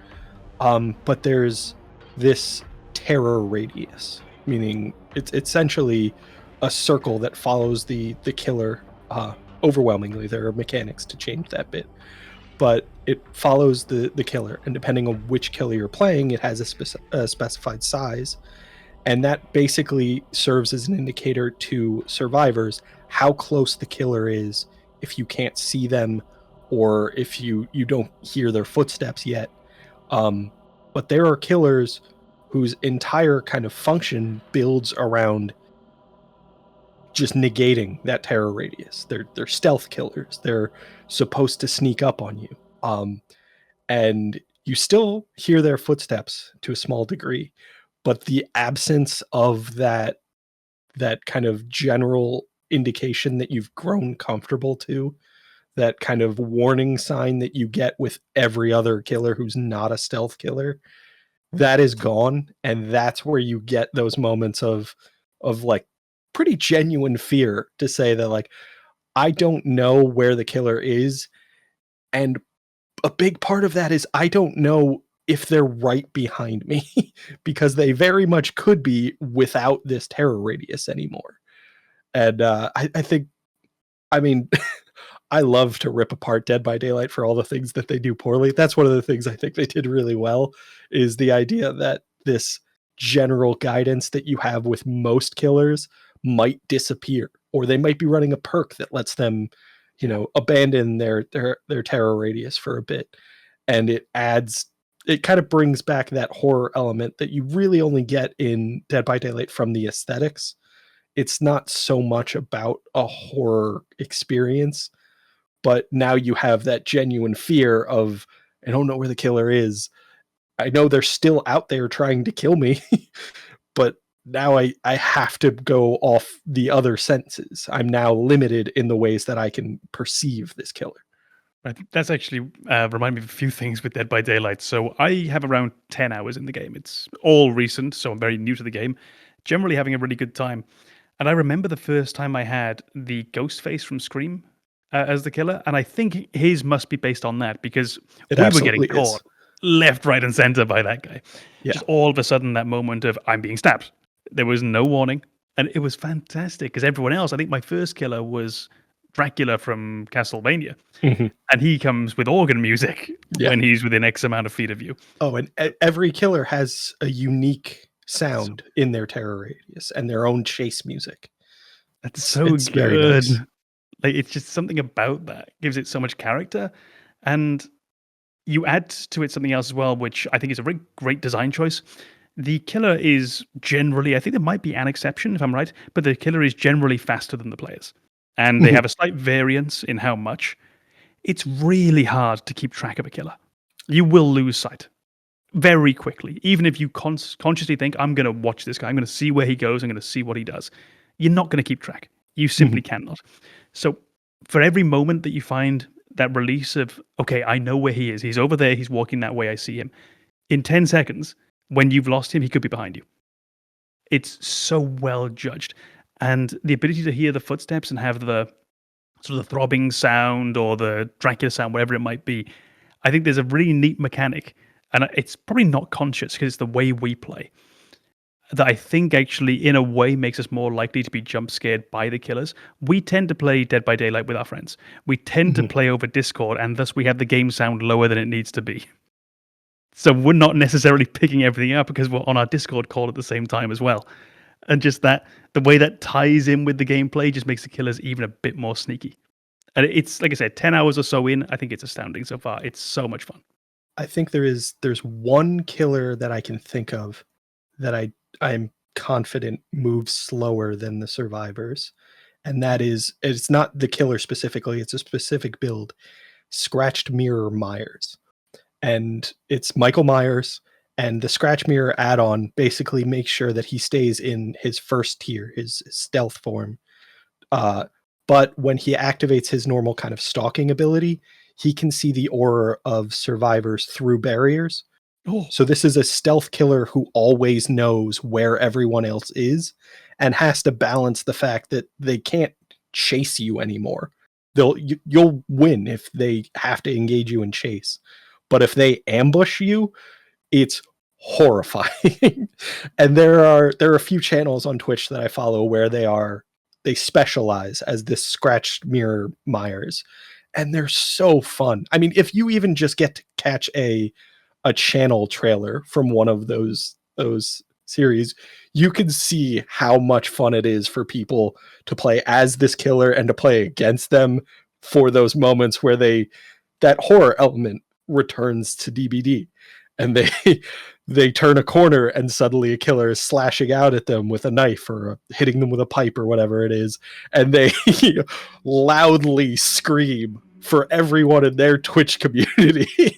[SPEAKER 4] But there's this terror radius, meaning it's essentially a circle that follows the killer. Overwhelmingly, there are mechanics to change that bit, but it follows the killer, and depending on which killer you're playing, it has a specified size, and that basically serves as an indicator to survivors how close the killer is if you can't see them or if you don't hear their footsteps yet. But there are killers whose entire kind of function builds around just negating that terror radius. They're stealth killers. They're supposed to sneak up on you. And you still hear their footsteps to a small degree, but the absence of that kind of general indication that you've grown comfortable to, that kind of warning sign that you get with every other killer who's not a stealth killer, that is gone. And that's where you get those moments of like pretty genuine fear to say that, like, I don't know where the killer is. And a big part of that is I don't know if they're right behind me because they very much could be without this terror radius anymore. And I think, I mean, I love to rip apart Dead by Daylight for all the things that they do poorly. That's one of the things I think they did really well, is the idea that this general guidance that you have with most killers might disappear, or they might be running a perk that lets them, abandon their terror radius for a bit. And it kind of brings back that horror element that you really only get in Dead by Daylight from the aesthetics. It's not so much about a horror experience, but now you have that genuine fear of, I don't know where the killer is. I know they're still out there trying to kill me, but now I have to go off the other senses. I'm now limited in the ways that I can perceive this killer.
[SPEAKER 3] Right. That's actually reminded me of a few things with Dead by Daylight. So I have around 10 hours in the game. It's all recent, so I'm very new to the game. Generally having a really good time. And I remember the first time I had the ghost face from Scream as the killer, and I think his must be based on that, because we were getting caught left, right, and center by that guy. Yeah. Just all of a sudden, that moment of, I'm being stabbed. There was no warning, and it was fantastic, because everyone else, I think my first killer was Dracula from Castlevania, and he comes with organ music when he's within X amount of feet of you.
[SPEAKER 4] Oh, and every killer has a unique sound in their terror radius and their own chase music.
[SPEAKER 3] That's so good. Nice. Like, it's just something about that gives it so much character, and you add to it something else as well, which I think is a really great design choice. The killer is generally, I think there might be an exception if I'm right, but the killer is generally faster than the players. And they have a slight variance in how much. It's really hard to keep track of a killer. You will lose sight very quickly. Even if you consciously think, I'm going to watch this guy, I'm going to see where he goes, I'm going to see what he does, you're not going to keep track. You simply cannot. So for every moment that you find that release of, okay, I know where he is, he's over there, he's walking that way, I see him. In 10 seconds, when you've lost him, he could be behind you. It's so well judged. And the ability to hear the footsteps and have the sort of the throbbing sound or the Dracula sound, whatever it might be, I think there's a really neat mechanic, and it's probably not conscious because it's the way we play, that I think actually in a way makes us more likely to be jump scared by the killers. We tend to play Dead by Daylight with our friends. We tend to play over Discord, and thus we have the game sound lower than it needs to be. So we're not necessarily picking everything up because we're on our Discord call at the same time as well. And just that, the way that ties in with the gameplay just makes the killers even a bit more sneaky. And it's, like I said, 10 hours or so in, I think it's astounding so far. It's so much fun.
[SPEAKER 4] I think there's one killer that I can think of that I'm confident moves slower than the survivors. And that is, it's not the killer specifically, it's a specific build, Scratched Mirror Myers. And it's Michael Myers, and the Scratch Mirror add-on basically makes sure that he stays in his first tier, his stealth form. But when he activates his normal kind of stalking ability, he can see the aura of survivors through barriers.
[SPEAKER 3] Oh.
[SPEAKER 4] So this is a stealth killer who always knows where everyone else is and has to balance the fact that they can't chase you anymore. You'll win if they have to engage you in chase. But if they ambush you, it's horrifying. And there are a few channels on Twitch that I follow where they specialize as this Scratched Mirror Myers, and they're so fun. I mean, if you even just get to catch a channel trailer from one of those series, you can see how much fun it is for people to play as this killer and to play against them for those moments where that horror element returns to DBD, and they turn a corner and suddenly a killer is slashing out at them with a knife or hitting them with a pipe or whatever it is, and they loudly scream for everyone in their Twitch community.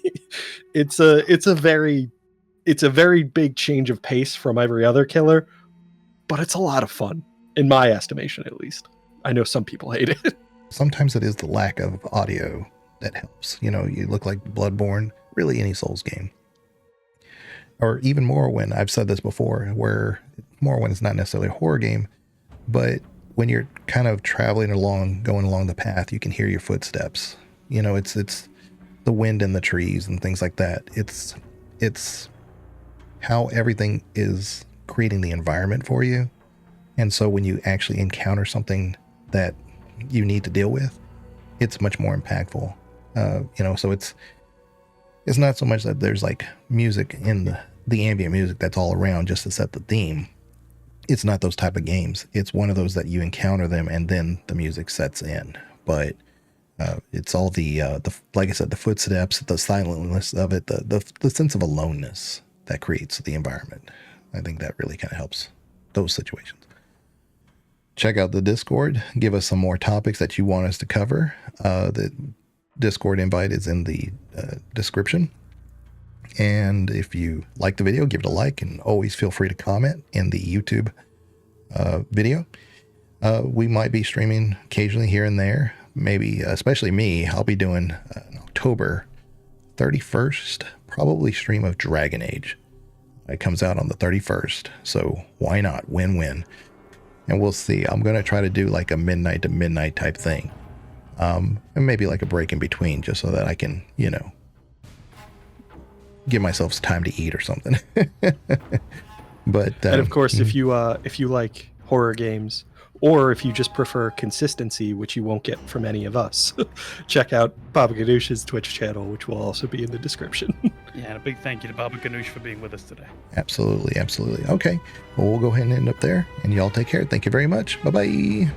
[SPEAKER 4] It's a very big change of pace from every other killer, but it's a lot of fun, in my estimation at least. I know some people hate it.
[SPEAKER 2] Sometimes it is the lack of audio that helps. You look like Bloodborne, really any Souls game. Or even Morrowind, I've said this before, where Morrowind is not necessarily a horror game, but when you're kind of going along the path, you can hear your footsteps. It's the wind in the trees and things like that. It's how everything is creating the environment for you. And so when you actually encounter something that you need to deal with, it's much more impactful. So it's not so much that there's like music in the ambient music that's all around just to set the theme. It's not those type of games. It's one of those that you encounter them and then the music sets in. But it's all the like I said, the footsteps, the silentness of it, the sense of aloneness that creates the environment. I think that really kind of helps those situations. Check out the Discord. Give us some more topics that you want us to cover. The Discord invite is in the description. And if you like the video, give it a like, and always feel free to comment in the YouTube video. We might be streaming occasionally here and there. Maybe, especially me, I'll be doing October 31st, probably stream of Dragon Age. It comes out on the 31st, so why not? Win-win. And we'll see. I'm going to try to do like a midnight to midnight type thing. And maybe like a break in between, just so that I can, give myself time to eat or something. But
[SPEAKER 4] and of course, if you like horror games, or if you just prefer consistency, which you won't get from any of us, check out Babbaganoush's Twitch channel, which will also be in the description.
[SPEAKER 3] Yeah, and a big thank you to Babbaganoush for being with us today.
[SPEAKER 2] Absolutely. Okay. Well, we'll go ahead and end up there, and y'all take care. Thank you very much. Bye-bye.